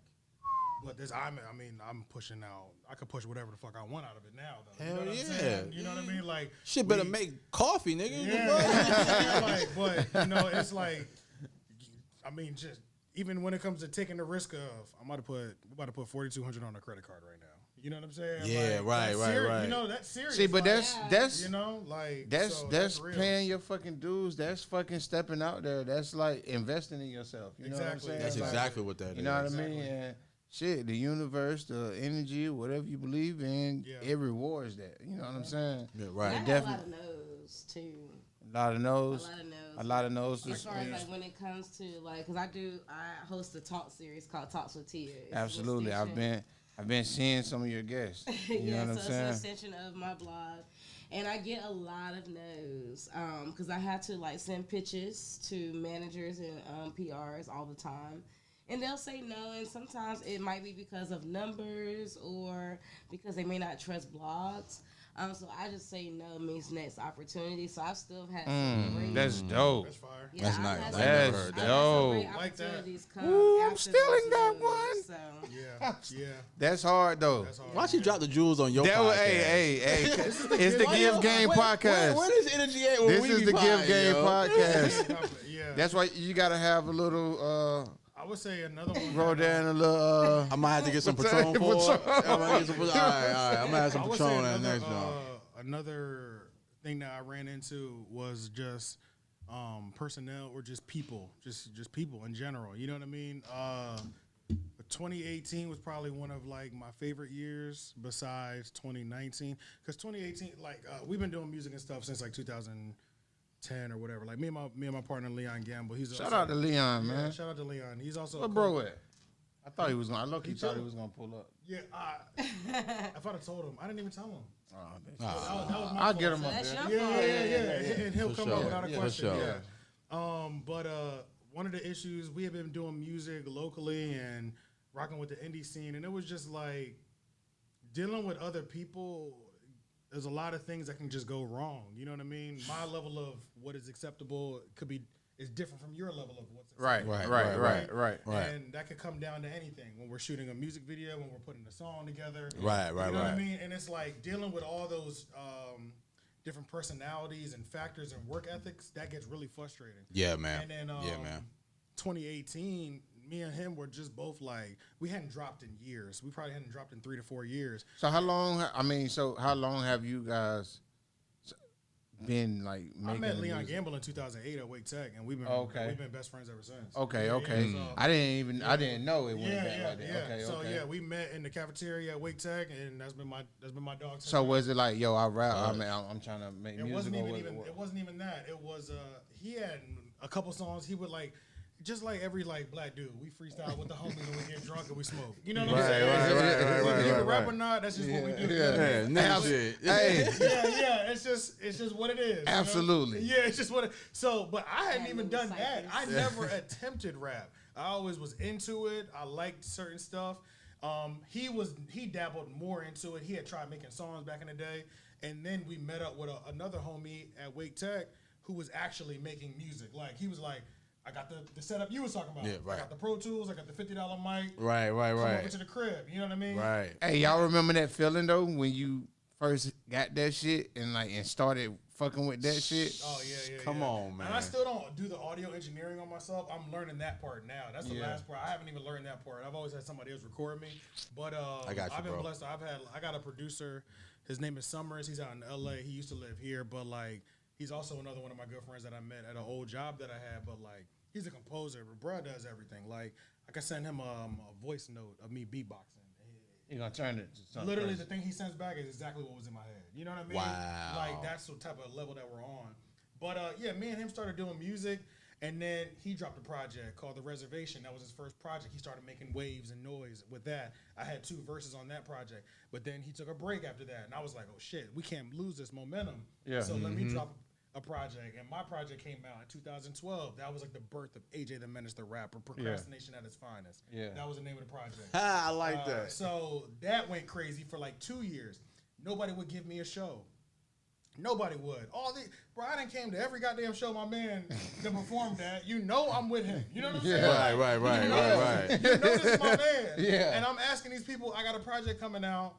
But this iMac, I mean, I'm pushing out. I could push whatever the fuck I want out of it now, though. Hell you know what yeah. I'm saying? You know what I mean? Like Shit better make coffee, nigga. yeah, like, but you know, it's like, I mean, just even when it comes to taking the risk of, we're about to put $4,200 on a credit card right now. You know what I'm saying? Yeah, like, right. You know, that's serious. see, but like, that's you know, like that's real. paying your fucking dues. That's fucking stepping out there. That's like investing in yourself. You know what I'm Exactly. saying? That's Like, exactly what that is. You know what I mean? And shit, the universe, the energy, whatever you believe in, it rewards that. You know what I'm saying? Yeah, I right. got a lot of no's too. A lot of no's. A lot of no's. A lot of no's. As far as like when it comes to like, cause I host a talk series called Talks with Tia. It's an Absolutely. extension. I've been seeing some of your guests. You know what I'm so saying? it's an extension of my blog. And I get a lot of no's because I have to like send pitches to managers and PRs all the time. And they'll say no, and sometimes it might be because of numbers or because they may not trust blogs. So I just say no means next opportunity. So I've still had some great. That's dope. That's fire. Yeah, That's I've nice. had I some- never That's heard I've that. had some great dope. Like that. opportunities come Ooh, I'm after stealing those that no's, one. So. Yeah. That's hard though. That's hard. Why she drop the jewels on your That podcast? was, hey. It's the Why Give you- Game podcast. Where does energy at when This we is be the Give potting, Game yo? podcast. Yeah. That's why you gotta have a little I would say another one. roll down a little I might have to get some Patron for it. I might get some Patron. All right. I'm gonna have some I would say Patron on that another, next one. another thing that I ran into was just personnel or just people, just people in general. You know what I mean? 2018 was probably one of like my favorite years besides 2019, because 2018, like we've been doing music and stuff since like 2010 or whatever. Like me and my partner Leon Gamble. He's shout out to Leon, yeah, man. shout out to Leon. He's also What bro at? I thought he was gonna. I look, he He thought too. he was gonna pull up. Yeah, if I'd have told him, I didn't even tell him. Oh, bitch. That was my I'll fault. get him So up that's there. your Yeah, fault. and he'll For come sure. up without a Yeah, for question. sure. Yeah. But one of the issues, we have been doing music locally and rocking with the indie scene, and it was just like dealing with other people. There's a lot of things that can just go wrong. You know what I mean? My level of what is acceptable is different from your level of what's acceptable. Right. Right. And that could come down to anything. When we're shooting a music video, when we're putting a song together. Right. You know what I mean? And it's like dealing with all those different personalities and factors and work ethics, that gets really frustrating. Yeah, man. And then Yeah, man. 2018, me and him were just both like, we hadn't dropped in years. We probably hadn't dropped in 3 to 4 years. So how long? How long have you guys been like making? I met the Leon music? Gamble in 2008 at Wake Tech, and we've been best friends ever since. Okay. Yeah, so- I didn't know it went back yeah, like that. yeah. Okay. So yeah, we met in the cafeteria at Wake Tech, and that's been my dog. since So then. was it like, yo, I rap? I'm trying to make It music. wasn't or even what? it wasn't even that. It was he had a couple songs he would like. Just like every like black dude, we freestyle with the homies and we get drunk and we smoke. You know what I'm saying? Whether you can rap or not, that's just what we do. Yeah, nigga shit. Hey, Yeah. It's just what it is. you know? Absolutely. Yeah, it's just what. But I hadn't even done that. I Cyphers. never attempted rap. I always was into it. I liked certain stuff. He dabbled more into it. He had tried making songs back in the day, and then we met up with another homie at Wake Tech who was actually making music. Like he was like, I got the setup you was talking about. Yeah, right. I got the Pro Tools. I got the $50 mic. Right. Come over to the crib. You know what I mean? Right. hey, y'all remember that feeling though when you first got that shit and started fucking with that shit? Oh yeah. Come on, man. And I still don't do the audio engineering on myself. I'm learning that part now. That's the last part. I haven't even learned that part. I've always had somebody else record me. But I got you, I've been bro. blessed. I got a producer. His name is Summers. He's out in LA. He used to live here, but like he's also another one of my good friends that I met at an old job that I had. But like he's a composer. But bro does everything. Like I can send him a voice note of me beatboxing. You gonna turn it to something Literally, crazy. the thing he sends back is exactly what was in my head. You know what I mean? Wow. Like that's the type of level that we're on. But yeah, me and him started doing music. And then he dropped a project called The Reservation. That was his first project. He started making waves and noise with that. I had 2 verses on that project. But then he took a break after that. And I was like, oh, shit, we can't lose this momentum. Yeah. So let me drop a project. And my project came out in 2012. That was like the birth of AJ the Menace, the rapper, Procrastination at its finest. Yeah. That was the name of the project. I like that. So that went crazy for like 2 years. Nobody would give me a show. Nobody would. Bro, I done came to every goddamn show my man that performed at. You know I'm with him. You know what I'm saying? Right. You know this is my man. Yeah. And I'm asking these people, I got a project coming out.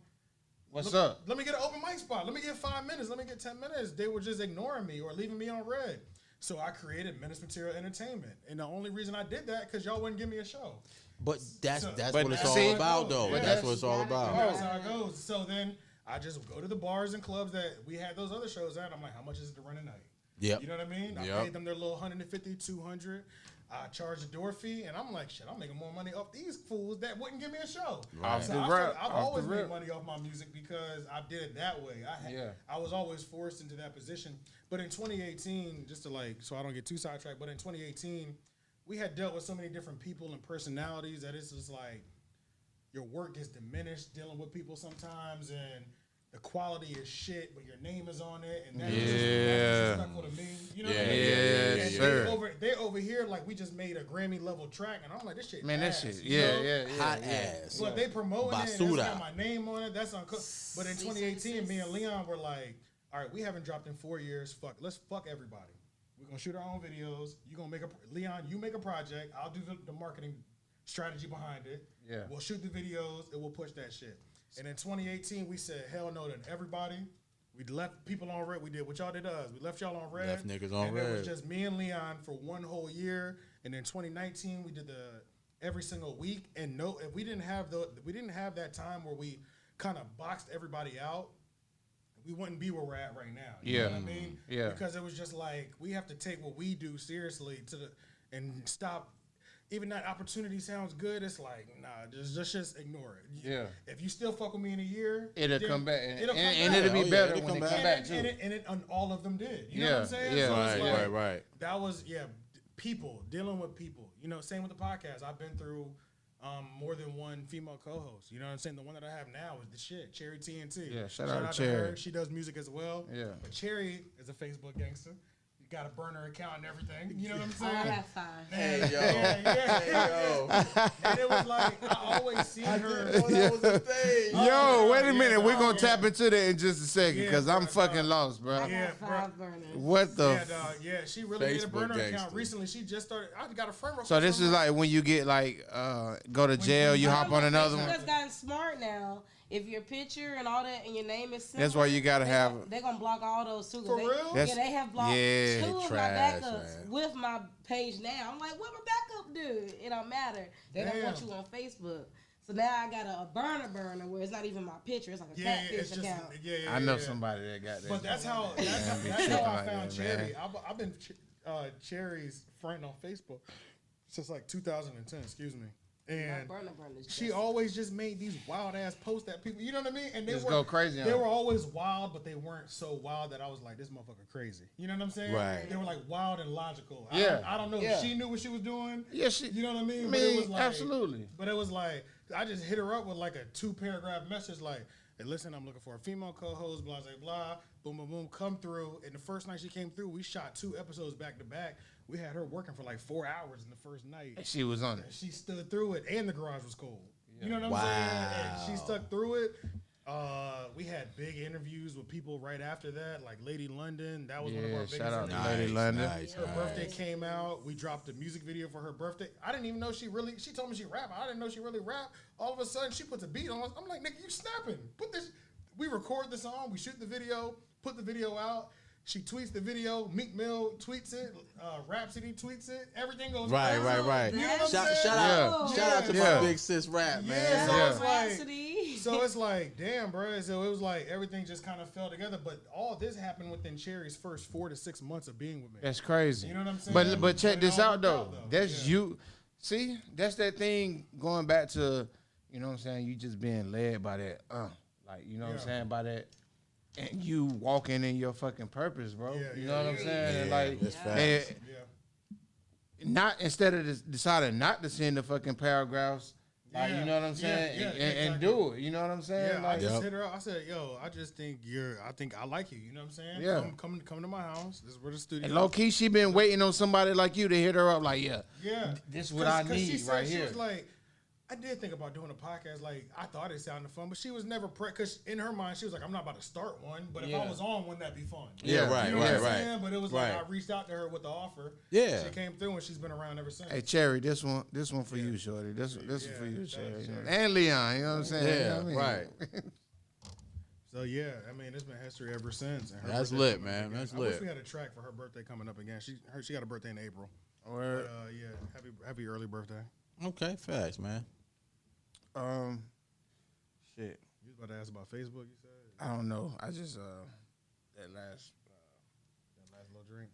What's up? Let me get an open mic spot. Let me get 5 minutes. Let me get 10 minutes. They were just ignoring me or leaving me on red. So I created Menace Material Entertainment. And the only reason I did that, because y'all wouldn't give me a show. But that's but what it's all about, though. Yeah. That's what it's all about. That's how it goes. So then I just go to the bars and clubs that we had those other shows at. I'm like, how much is it to run a night? Yep. You know what I mean? I paid them their little 150, 200. I charged a door fee, and I'm like, shit, I'm making more money off these fools that wouldn't give me a show. Right. So I've always made money off my music because I did it that way. I was always forced into that position. But in 2018, just to so I don't get too sidetracked, but in 2018, we had dealt with so many different people and personalities that it's just like your work gets diminished dealing with people sometimes, and the quality is shit, but your name is on it, and that's disrespectful to me. You know what I mean? And sure. they over here like we just made a Grammy level track, and I'm like, this shit, Man, ass, that shit, you know? Hot ass. But they promoting it, and Basura. it's got my name on it. That's uncooked. But in 2018, me and Leon were like, all right, we haven't dropped in 4 years. Let's fuck everybody. We're gonna shoot our own videos. You gonna Leon, you make a project. I'll do the marketing strategy behind it. Yeah. We'll shoot the videos and we'll push that shit. And in 2018, we said hell no to everybody. We left people on red. We did what y'all did to us. We left y'all on red. Left niggas on and red. it was just me and Leon for 1 whole year. And in 2019, we did every single week. And if we didn't have that time where we kind of boxed everybody out, we wouldn't be where we're at right now. You know what I mean? Yeah. Because it was just like we have to take what we do seriously and stop. Even that opportunity sounds good. It's like, nah, just ignore it. Yeah. If you still fuck with me in a year, It'll come back. It'll come back. And it'll be better it'll when come it come back. back, too. And all of them did. You know what I'm saying? Yeah. So it's Right. That was, people, dealing with people. You know, same with the podcast. I've been through more than one female co-host. You know what I'm saying? The one that I have now is the shit, Cherry TNT. Yeah, shout out to her. Cherry. She does music as well. Yeah. But Cherry is a Facebook gangster. You got a burner account and everything. You know what I'm saying? I have 5. Hey, yo. Yeah. And it was like, I always see her. That was the thing. Yo, wait a minute. yeah, We're going dog, to tap into that in just a second because I'm fucking lost, bro. I Yeah, got bro. 5 burners. What the? Yeah, dog. Yeah, she really made a Facebook burner account gangster. recently. She just started. I got a friend. So this is like when you get go to jail, you hop on another one. Facebook's gotten smart now. If your picture and all that and your name is similar, That's why you gotta have. They're gonna block all those too. For real? Yeah, they have blocked 2 of my trash, backups man. with my page now. I'm like, what my backup do? It don't matter. They don't want Damn. you on Facebook. So now I got a burner where it's not even my picture. It's like a catfish it's just, account. I know somebody that got that. But that's how be I tripping found like that, Cherry. man. I've been Cherry's friend on Facebook since like 2010. Excuse me. And My burner is she just- always just made these wild ass posts that people, you know what I mean? And they Just were go crazy on They it. were always wild, but they weren't so wild that I was like, this motherfucker crazy. You know what I'm saying? Right. They were like wild and logical. Yeah. I don't know Yeah. if she knew what she was doing. Yeah, she. You know what I mean? I But it mean, was like, absolutely. But it was like, I just hit her up with like a 2-paragraph message like, hey, listen, I'm looking for a female co-host, blah, blah, blah, boom, boom, boom, come through. And the first night she came through, we shot 2 episodes back to back. We had her working for like 4 hours in the first night. She was on it. She stood through it, and the garage was cold. You know what I'm Wow. saying? And she stuck through it. We had big interviews with people right after that, like Lady London. That was one of our Yeah, biggest shout out to interviews. Lady London. Her birthday came out. We dropped a music video for her birthday. I didn't even know she told me she rap. I didn't know she really rap. All of a sudden, she puts a beat on us. I'm like, nigga, you snapping. We record the song. We shoot the video, put the video out. She tweets the video. Meek Mill tweets it. Rhapsody tweets it. Everything goes Right. You know what I'm Shout saying? out to Yeah. my big sis rap, man. Yeah, so Yeah. it's like, Rhapsody. so it's like, damn, bro. So it was like everything just kind of fell together. But all this happened within Cherry's first 4 to 6 months of being with me. That's crazy. You know what I'm saying? But check But it this all out worked though. out, though. That's Yeah. you. See, that's that thing going back to, you know what I'm saying, you just being led by that, like, you know what I'm Yeah. saying, by that, and you walking in your fucking purpose, bro. Yeah, you yeah, know what I'm yeah, saying? And yeah, like, that's facts. and Yeah. not instead of deciding not to send the fucking paragraphs. Like, you know what I'm saying? Yeah, and exactly. do it. You know what I'm saying? Yeah, I like, just hit her up. I said, "Yo, I just think I like you. You know what I'm saying? Yeah. Come to my house. This is where the studio." and low key, she been waiting on somebody like you to hit her up. Like, yeah, Yeah, this is what I 'Cause need she said, right she here. was like, I did think about doing a podcast. Like, I thought it sounded fun, but she was never because in her mind she was like, I'm not about to start one, but if Yeah. I was on, wouldn't that be fun? Yeah, right, You know what I'm right. saying? But it was like Right. I reached out to her with the offer. Yeah. She came through and she's been around ever since. Hey, Cherry, this one for you, shorty. This one for you, thanks, Cherry. Cherry. And Leon, you know what I'm saying? Yeah, You know what I mean? right. So yeah, I mean it's been history ever since. And her That's birthday lit, coming man. up again. That's I wish lit. we had a track for her birthday coming up again. She got a birthday in April. Or, But yeah, happy early birthday. Okay, facts, man. shit. You was about to ask about Facebook, you said? I don't know. I just that last. That last little drink.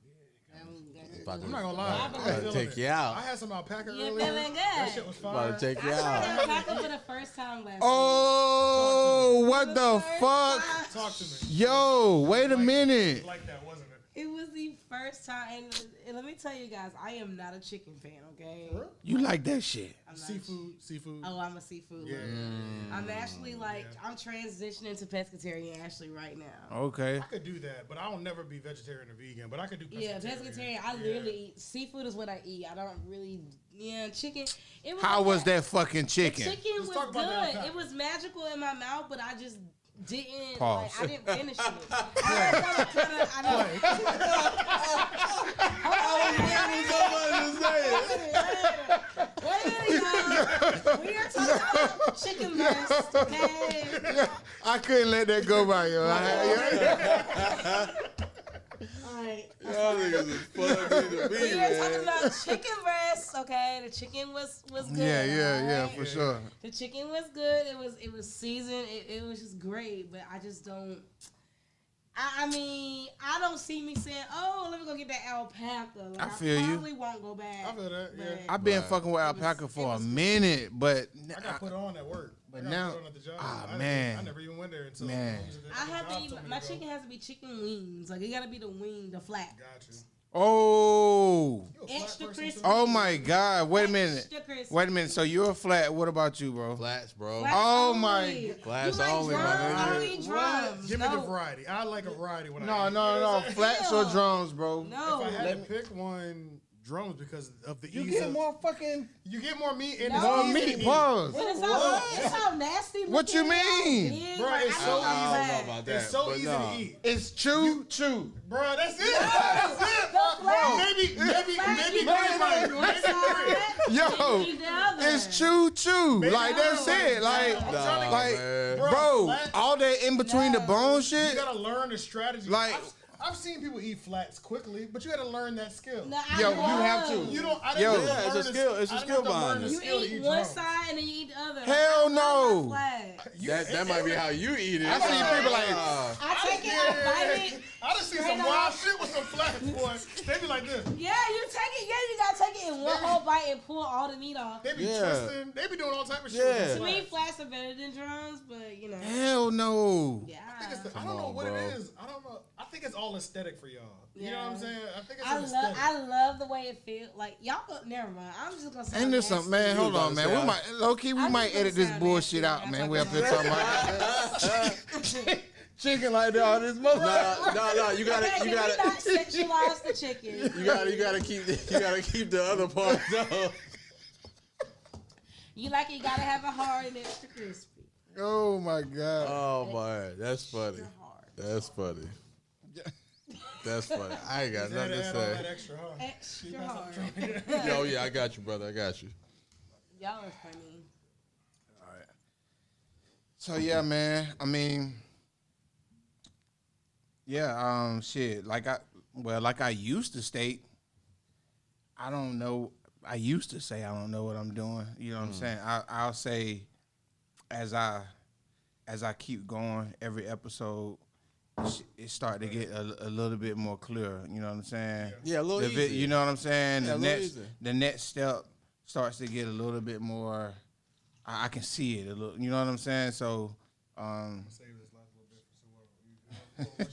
About I'm not gonna lie. About I to was feeling take it. you out. I had some alpaca You earlier. feeling good? That shit was fire. About to take you I tried out. alpaca for the first time last Oh, what week. the First fuck? time. Talk to me. Yo, wait a minute. Like that, wasn't it? It was the first time, and let me tell you guys, I am not a chicken fan, okay? For real? You like that shit? I'm not Seafood. Oh, I'm a seafood Yeah. lover. I'm actually I'm transitioning to pescatarian actually right now. Okay. I could do that, but I'll never be vegetarian or vegan. But I could do Yeah, pescatarian. I literally eat seafood is what I eat. I don't really chicken. It was How okay. was that fucking The chicken? chicken Let's was talk about the good. alpaca. It was magical in my mouth, but I just didn't. Pause. Like, I didn't finish it. I Wait a minute, y'all. We are talking about chicken breast, okay? I couldn't let that go by, yo. All right. Y'all niggas is funny to me, We are talking about chicken breast, okay? The chicken was good. Yeah, alright? for sure. The chicken was good. It was seasoned. It was just great. But I just don't. I mean, I don't see me saying, "Oh, let me go get that alpaca." Like, I feel you. probably won't go back. I feel that, yeah. but- I've been Right. fucking with alpaca for a minute, but I got put on at work. But I got now- put on at the job. ah, I man. never even went there until Man. I have to the job eat told me my to go. chicken has to be chicken wings. Like it got to be the wing, the flat. Got you. oh, You a flat Extra person, crispy. too? oh my God! Wait a minute. Extra crispy. Wait a minute. So you're a flat. What about you, bro? Flats, bro. Flats Oh, only. my- You Flats like only, my drums? nigga. I don't eat What? drums. Give me the No. variety. I like a variety when I No, eat. no. Flats or Ew. drums, bro? No. If I had to pick one, drums because of the You ease get of, more fucking you get more meat and No. it's more easy to meat. eat. Pause. But it's so nasty. What you looking, all mean? big, Bro, like, it's I so don't easy. like I don't know that. about that. It's so but easy nah. to eat. It's chew. Bro, that's it. That's it. Bro, maybe One side, Yo, and eat the other. it's chew. Like that's it. Like, Nah, like, man. bro, flats- all that in between the No. bone You shit. gotta learn the strategy. Like- I've seen people eat flats quickly, but you gotta learn that skill. No, I Yo, you love- have to. You don't. I Yo. didn't Yeah, it's a skill- it's a skill behind it. You eat one side and then you eat the other. Hell I love no. my flat. That might be how you eat it. I see people like- I take it, I bite it. I done seen some Straight wild up. shit with some flats, boy. They be like this. Yeah, you take it. Yeah, you gotta take it in one whole bite and pull all the meat off. They be Yeah. twisting. They be doing all type of shit. Yeah. with To them me, flats. flats are better than drums, but you know. Hell no. Yeah. I don't know on, what bro. it is. I don't know. I think it's all aesthetic for y'all. You know what I'm Yeah. saying? I think it's I an love, aesthetic. I love the way it feels. Like y'all, never mind. I'm just gonna say. Ain't this something, man? Hold on, man. We might, low key, we I'm might just gonna edit this sound bullshit nasty. out, man. That's We up here okay. talking about chicken like that. All this mother. No. You Okay, can we not gotta sexualize the chicken? you gotta keep the other part though. You like it, you gotta have it hard and extra crispy. Oh my God. Oh man, that's funny. Extra hard. That's funny. That's funny. I ain't got They had nothing to to add all that say. extra, huh? Extra hard. Yo, yeah, I got you, brother. I got you. Y'all are funny. So yeah, man. I mean, yeah. Shit. Like I used to state. I don't know. I used to say I don't know what I'm doing. You know what I'm saying? I'll say, as I keep going, every episode, it start to get a little bit more clear. You know what I'm saying? Yeah, a little easier. You know what I'm saying? Yeah, a little easier. The next step starts to get a little bit more. I can see it a little. You know what I'm saying? So, Save this last little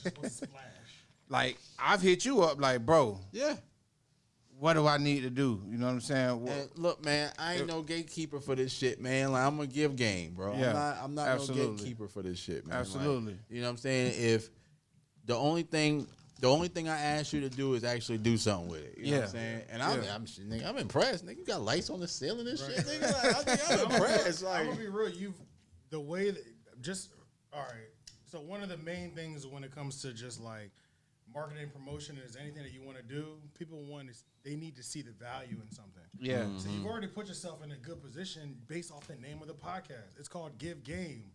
bit for what's splash. like I've hit you up, like, bro, Yeah. what do I need to do? You know what I'm saying? And look, man, I ain't no gatekeeper for this shit, man. Like, I'm gonna give game, bro. Yeah, I'm not no gatekeeper for this shit, man. Absolutely. Like, you know what I'm saying? If the only thing I ask you to do is actually do something with it. You know what I'm saying? And I'm impressed. Nigga, you got lights on the ceiling and shit. Nigga, like, I'm impressed. Like, I'm gonna be real. The way that all right. So one of the main things when it comes to just like marketing and promotion is anything that you want to do, they need to see the value in something. Yeah. So you've already put yourself in a good position based off the name of the podcast. It's called Give Game.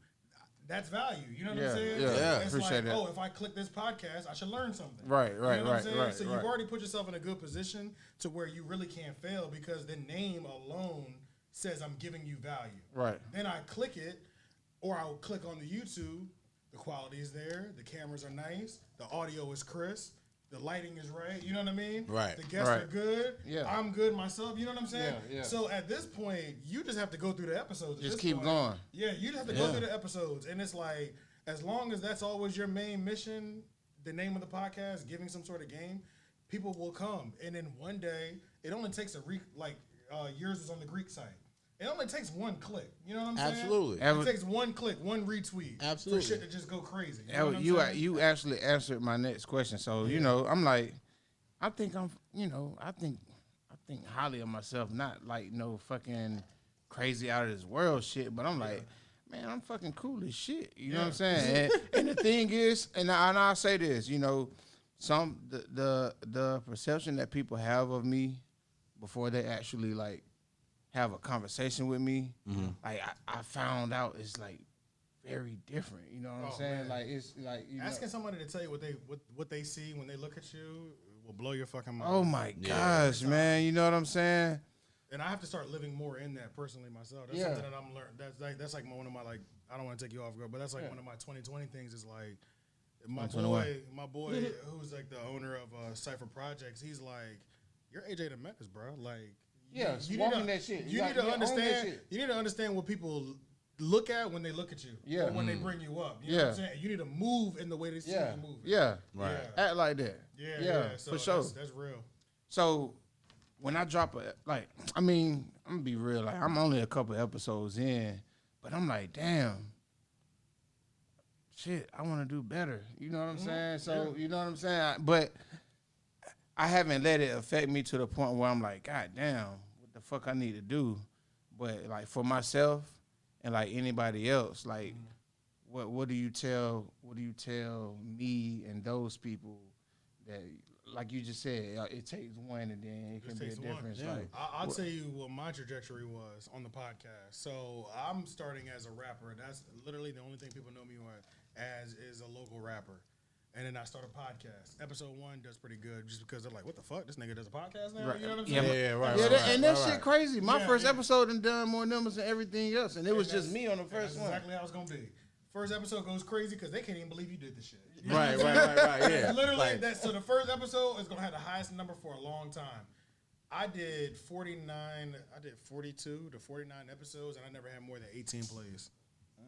That's value. You know what I'm saying? Yeah, it's appreciate that. Oh, if I click this podcast, I should learn something. Right, You know what I'm saying? right. So you've already put yourself in a good position to where you really can't fail because the name alone says I'm giving you value. Right. Then I click it, or I'll click on the YouTube. The quality is there. The cameras are nice. The audio is crisp. The lighting is right. You know what I mean? Right. The guests are good. Yeah. I'm good myself. You know what I'm saying? Yeah. So at this point, you just have to go through the episodes. Just keep going. Yeah, you just have to go through the episodes. And it's like, as long as that's always your main mission, the name of the podcast, giving some sort of game, people will come. And then one day, it only takes yours is on the Greek site. It only takes one click. You know what I'm saying? Absolutely. It takes one click, one retweet. Absolutely. For shit to just go crazy. You know what I'm saying? You actually answered my next question. So, I'm like, I think highly of myself, not like no fucking crazy out of this world shit, but I'm like, man, I'm fucking cool as shit. You know what I'm saying? And the thing is, and I'll say this, the perception that people have of me before they actually like have a conversation with me, like I found out it's like very different. You know what I'm saying? Man. Like it's like asking somebody to tell you what they see when they look at you will blow your fucking mind. Oh my gosh, man! You know what I'm saying? And I have to start living more in that personally myself. That's something that I'm learning. That's like one of my, like, I don't want to take you off guard, but that's like one of my 2020 things is like my boy who's like the owner of Cypher Projects. He's like, you're AJ the Menace, bro. Like. Yeah, you walking that shit. You need to understand. You need to understand what people look at when they look at you. Yeah. Or when they bring you up. You know what I'm saying? You need to move in the way they see you move. Yeah. Right. Yeah. Act like that. Yeah. So for sure. That's real. So when I drop I'm gonna be real. Like I'm only a couple episodes in, but I'm like, damn. Shit, I want to do better. You know what I'm saying? So you know what I'm saying? But I haven't let it affect me to the point where I'm like, God damn, what the fuck I need to do. But like for myself and like anybody else, like what do you tell me and those people that, like you just said, it takes one and then it can be a difference. Yeah. Like I'll tell you what my trajectory was on the podcast. So I'm starting as a rapper. That's literally the only thing people know me as is a local rapper. And then I start a podcast. Episode 1 does pretty good just because they're like, what the fuck? This nigga does a podcast now? Right. You know what I'm saying? Yeah, right. and that shit crazy. My Yeah, first episode done more numbers than everything else, and it was just me on the first one. Exactly how it's gonna be. First episode goes crazy because they can't even believe you did this shit. You know Right. what I'm saying? Yeah. Literally, so the first episode is gonna have the highest number for a long time. I did 42 to 49 episodes, and I never had more than 18 plays.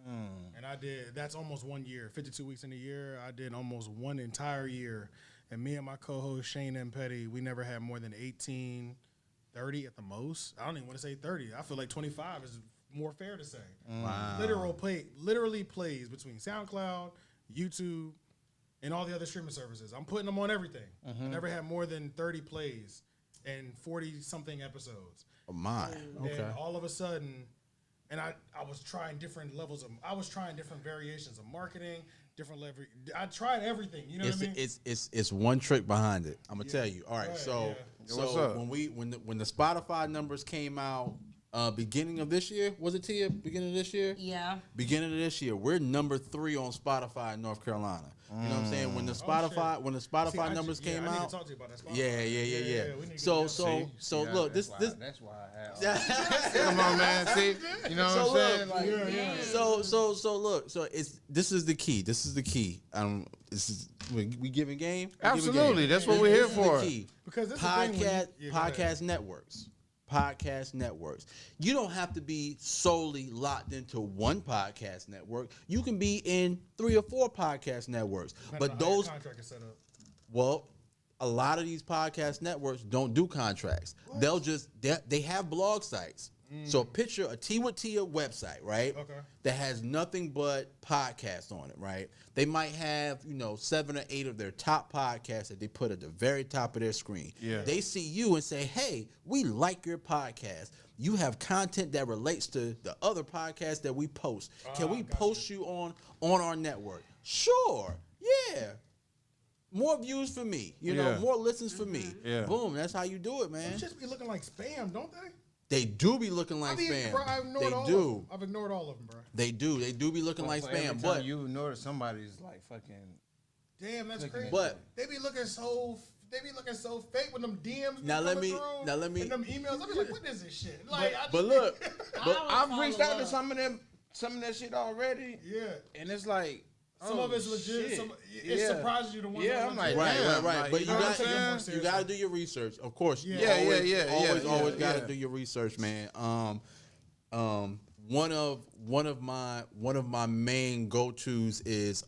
And that's almost 1 year, 52 weeks in a year. I did almost one entire year. And me and my co-host, Shane M. Petty, we never had more than 18, 30 at the most. I don't even want to say 30. I feel like 25 is more fair to say. Wow. Literally plays between SoundCloud, YouTube, and all the other streaming services. I'm putting them on everything. I never had more than 30 plays and 40-something episodes. Oh, my. Okay. And all of a sudden... And I was trying different variations of marketing, different level. I tried everything. You know what I mean? It's one trick behind it. I'm gonna tell you. All right. Right, So What's up? when the Spotify numbers came out, beginning of this year, was it Tia? Beginning of this year? Yeah. Beginning of this year, we're number 3 on Spotify in North Carolina. You know what I'm saying? When the Spotify numbers came I need out. to talk to you about that Spotify. Yeah. We need to So get look, that's this That's why I have. Come on, man. See, you know what I'm saying? Like, So this is the key. We giving game. Absolutely, that's what we're here for. Because this is the thing when podcast networks. Podcast networks. You don't have to be solely locked into one podcast network. You can be in 3 or 4 podcast networks. But those, contract is set up. well, a lot of these podcast networks don't do contracts. They'll just they have blog sites. So picture a Tea with Tia website, right? Okay. That has nothing but podcasts on it, right? They might have, 7 or 8 of their top podcasts that they put at the very top of their screen. Yeah. They see you and say, hey, we like your podcast. You have content that relates to the other podcasts that we post. Can we post you on our network? Sure. Yeah. More views for me. More listens for me. Yeah. Boom. That's how you do it, man. They just be looking like spam, don't they? They do be looking like spam. Bro, I've ignored all of them. I've ignored all of them, bro. They do. They do be looking like Every spam. time But you ignore somebody's like fucking. Damn, that's crazy. But they be looking so fake with them DMs. Now let me and them emails. I be like, what is this shit? Like, but look, I've reached out to some of that shit already. Yeah. And it's like some of it's legit. shit. It surprises you. The ones Yeah, that I'm legit. like, damn, right. like, But you you know got what I'm saying? you got to do your research, of course. Yeah. Always got Yeah. to do your research, man. One of my main go-tos is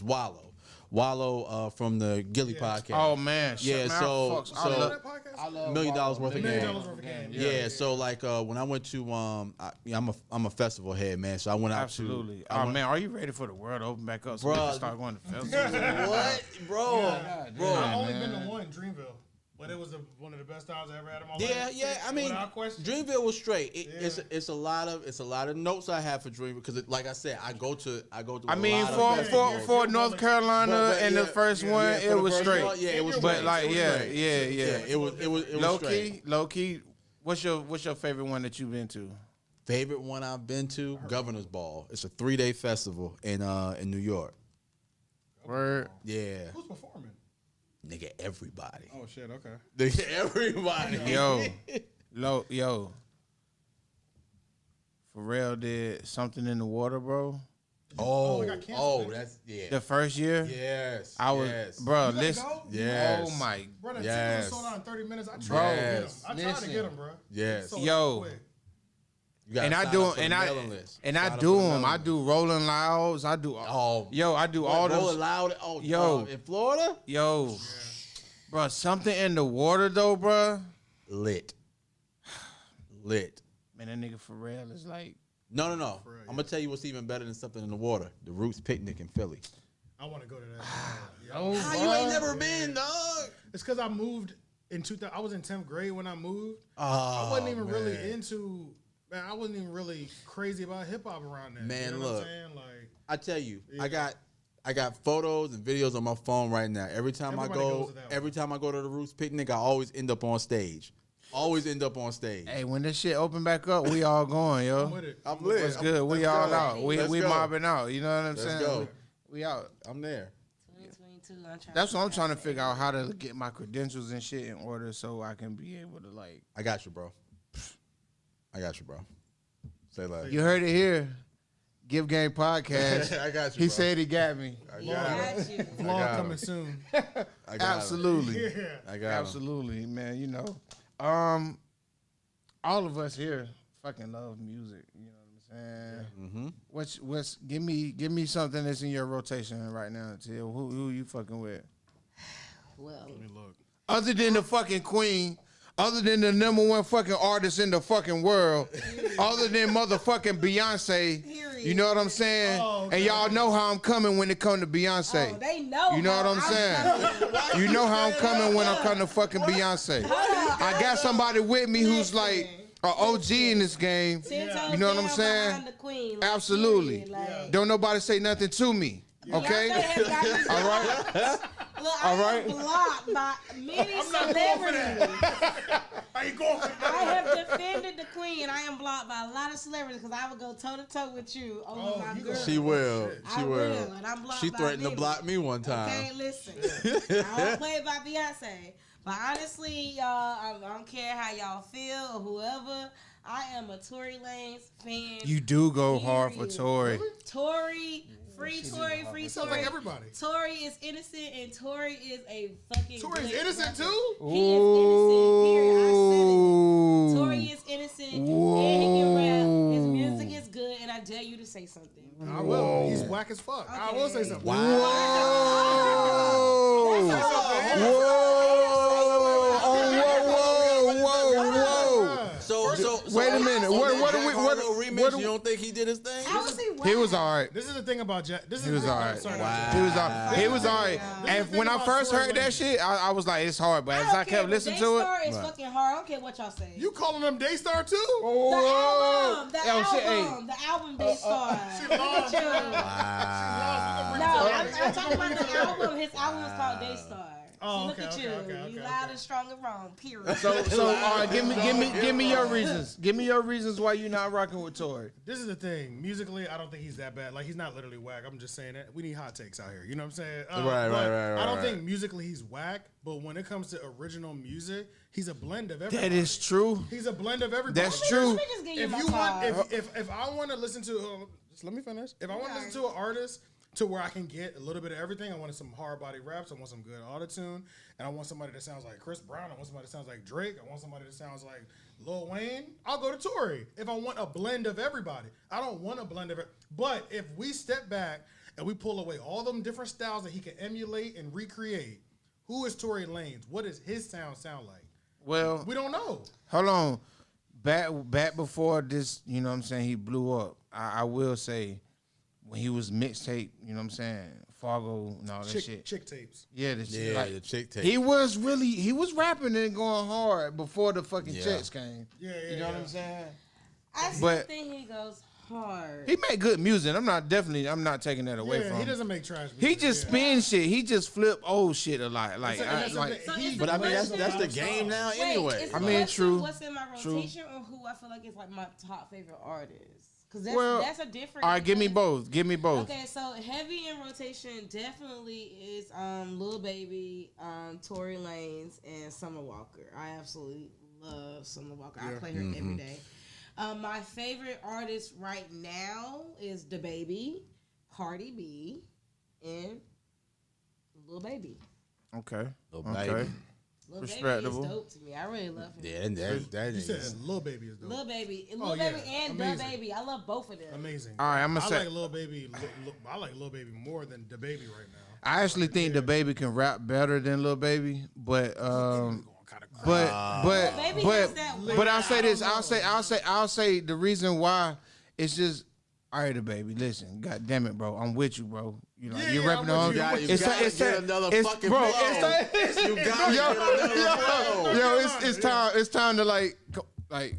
Wallow. Wallow from the Gilly podcast. Oh man, Yeah, so I love that podcast. I love $1 million worth of $1 game. million worth of game. Yeah, so like when I went to I'm a festival head, man. So I went out Absolutely. to Oh man, are you ready for the world to open back up so we Bruh. can start going to festivals? what, bro? Bro, I've only man. been to one, Dreamville. But it was one of the best times I ever had in my life. Yeah. I mean, Without question. Dreamville was straight. It's a lot of notes I have for Dreamville because, like I said, I go to. I mean, a lot of festivals. for North Carolina But and the first one, for it the was first straight. one, yeah, it was But straight. like, It was yeah, straight. yeah. It was straight. Low key. What's your favorite one that you've been to? Favorite one I've been to, Governor's Ball. It's a 3-day festival in New York. Word. Yeah, Who's performing? nigga, everybody. Oh shit. Okay. Nigga, everybody. Yo. Pharrell did Something in the Water, bro. Oh, it got canceled, that's The first year. Yes, I was, yes. bro. You gotta Listen. go? Yes. Oh my. Bro, that Yes. ticket was sold out in 30 minutes. I tried Bro, to get him. yes. I tried to Listen. get him, bro. Yes. Sold out Yo. quick. You gotta And I sign do up for the mailing list. and Sign I up do for the them. mailing I list. do Rolling Louds. I do. Oh, Yo, I do all Rolling those. Loud. Oh, Yo. in Florida, Yo, bro, Something in the Water though, bro. lit. Man, that nigga Pharrell is like. No. I'm gonna tell you what's even better than Something in the Water. The Roots Picnic in Philly. I want to go to that. Oh, How you ain't never been, dog? It's because I moved in 2000. I was in 10th grade when I moved. Oh, I wasn't even man. really into. Man, I wasn't even really crazy about hip hop around then. Man, you know what look. I'm saying? Like, I tell you, Yeah. I got photos and videos on my phone right now. Every time Everybody goes to that one. every time I go to the Roots Picnic, I always end up on stage. Hey, when this shit open back up, we all going, yo. I'm with it. I'm lit. What's good? We Let's all go. out. We Let's go. mobbing out. You know what I'm Let's saying? go. We out. I'm there. 2022. I'm trying That's what I'm trying to figure out, how to get my credentials and shit in order so I can be able to like. I got you, bro. Say like. You heard it here. Give Game Podcast. I got you. He bro. said he got me. I You got got him. you. I Vlog got coming him. soon. I got him. Absolutely. Yeah. I got him. Absolutely, man. You know, all of us here fucking love music. You know what I'm saying? Mm-hmm. What's give me something that's in your rotation right now, Till. Who you fucking with? Well, Let me look. Other than the fucking queen, other than the #1 fucking artist in the fucking world, other than motherfucking Beyonce. Period. You know what I'm saying? Oh, okay. And y'all know how I'm coming when it come to Beyonce. oh, they know. You know what I'm how saying? coming. You know how I'm coming when I'm coming to fucking Beyonce. I got somebody with me who's like an OG in this game. 10 toes You know what I'm down saying? behind the queen, like, Absolutely. period, like, Don't nobody say nothing to me. Beyonce Okay? has got me All right? Look, All I right. am blocked by many celebrities. How you going? I have defended the queen. I am blocked by a lot of celebrities because I would go toe to toe with you over Oh, my you girl. gonna- She will. I will, and I'm blocked She by threatened to many. block me one time. Okay, listen. I don't play by Beyonce. But honestly, y'all, I don't care how y'all feel or whoever. I am a Tory Lanez fan. You do go hard for Period. Tory. Tory, free Tory, free Sounds Tory. like everybody. Tory is innocent, and Tory is a fucking. Tory's great innocent rapper. too? He is innocent. Period. I said it. Ooh. Tory is innocent, and he can rap. His music is good, and I dare you to say something. I will. He's whack as fuck. I will say something. Whoa. That's all. Whoa. Wait a minute. What are we? What? You don't think he did his thing? How was he? He was all right. This is the thing about Jack. He was all right. Wow. He was all right. And when I first heard that shit, I was like, it's hard. But as I kept listening to it, Daystar is fucking hard. I don't care what y'all say. You calling them Daystar too? The album Daystar. Look at you. No, I'm talking about the album. His album is called Daystar. Oh, Look at you. You loud and strong and wrong. Period. So all right, give me your reasons. Give me your reasons why you're not rocking with Tory. This is the thing. Musically, I don't think he's that bad. Like, he's not literally whack. I'm just saying that we need hot takes out here. You know what I'm saying? Right. I don't think musically he's whack, but when it comes to original music, he's a blend of everybody. That is true. He's a blend of everybody. That's true. Let me just give you If my you card. want, if I want to listen to, just let me finish. If I want to listen to an artist to where I can get a little bit of everything, I want some hard body raps. I want some good autotune, and I want somebody that sounds like Chris Brown. I want somebody that sounds like Drake. I want somebody that sounds like Lil Wayne. I'll go to Tory if I want a blend of everybody. I don't want a blend of it. But if we step back and we pull away all them different styles that he can emulate and recreate, who is Tory Lanez? What does his sound like? Well, We don't know. hold on. Back before this, you know what I'm saying, he blew up. I will say, when he was mixtape, you know what I'm saying, Fargo and all that shit. Chick tapes. Yeah, the shit. Yeah, Like, the chick tape. he was rapping and going hard before the fucking checks came. Yeah, You know what I'm saying? I still but- think he goes hard. He made good music. I'm not taking that away from he him. doesn't make trash music. He just spin shit. He just flip old shit a lot. Like, That's like So he- it's But I the mean, that's question- the game now Wait, anyway. is I the mean, question true. What's in my True. rotation, or who I feel like is like my top favorite artist? Because well, that's a different. all right, give me both. Give me both. Okay, so heavy in rotation definitely is Lil Baby, Tory Lanez, and Summer Walker. I absolutely love Summer Walker. I play her every day. My favorite artist right now is DaBaby, Cardi B, and Lil Baby. Okay. Lil Okay. Baby. Lil Baby is Respectable. dope to me. I really love him. Yeah, that You is. said Lil Baby is dope. Lil Baby, Oh, Lil yeah. Baby, and Amazing. DaBaby. I love both of them. Amazing. All right, I'm gonna I say. like Lil Baby. I like Lil Baby more than the Baby right now. I actually think the baby can rap better than Lil Baby, but Kind of Baby has that but I'll say this. I don't I'll say the reason why it's just. All right, baby. Listen, God damn it, bro. I'm with you, bro. You know, Yeah, you're yeah, rapping I'm on. with you. You gotta get another fucking bro. flow. You gotta get another flow. It's time. It's time to like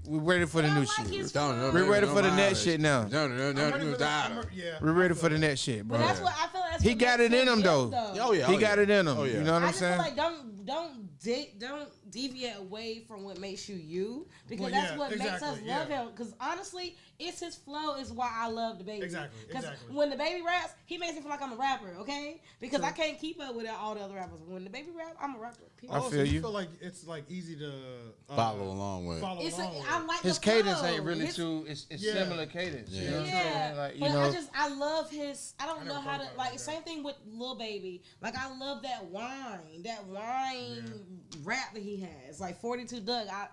we're ready for the new shit. We're ready for the next shit now. Yeah. We're ready for the next shit, bro. But that's what I feel. That's He what got makes it in him though. Oh yeah, He got it in him. Oh, yeah. You know what I I'm just feel saying? like don't deviate away from what makes you because Well, that's yeah, what makes us exactly, love yeah. him. Because honestly, it's his flow is why I love the baby. Exactly, Because exactly. when the baby raps, he makes it feel like I'm a rapper. Okay, because I can't keep up with all the other rappers. When the baby rap, I'm a rapper. Period. I feel you. feel like it's like easy to Follow along with. follow It's along with. I like His the flow. cadence ain't really His- too. It's Yeah. similar cadence. You know what I'm Yeah, saying? Like you but know. I love his. I don't know how to thought about like. that. Same thing with Lil Baby. Like I love that wine rap that he has. Like 42 Doug. I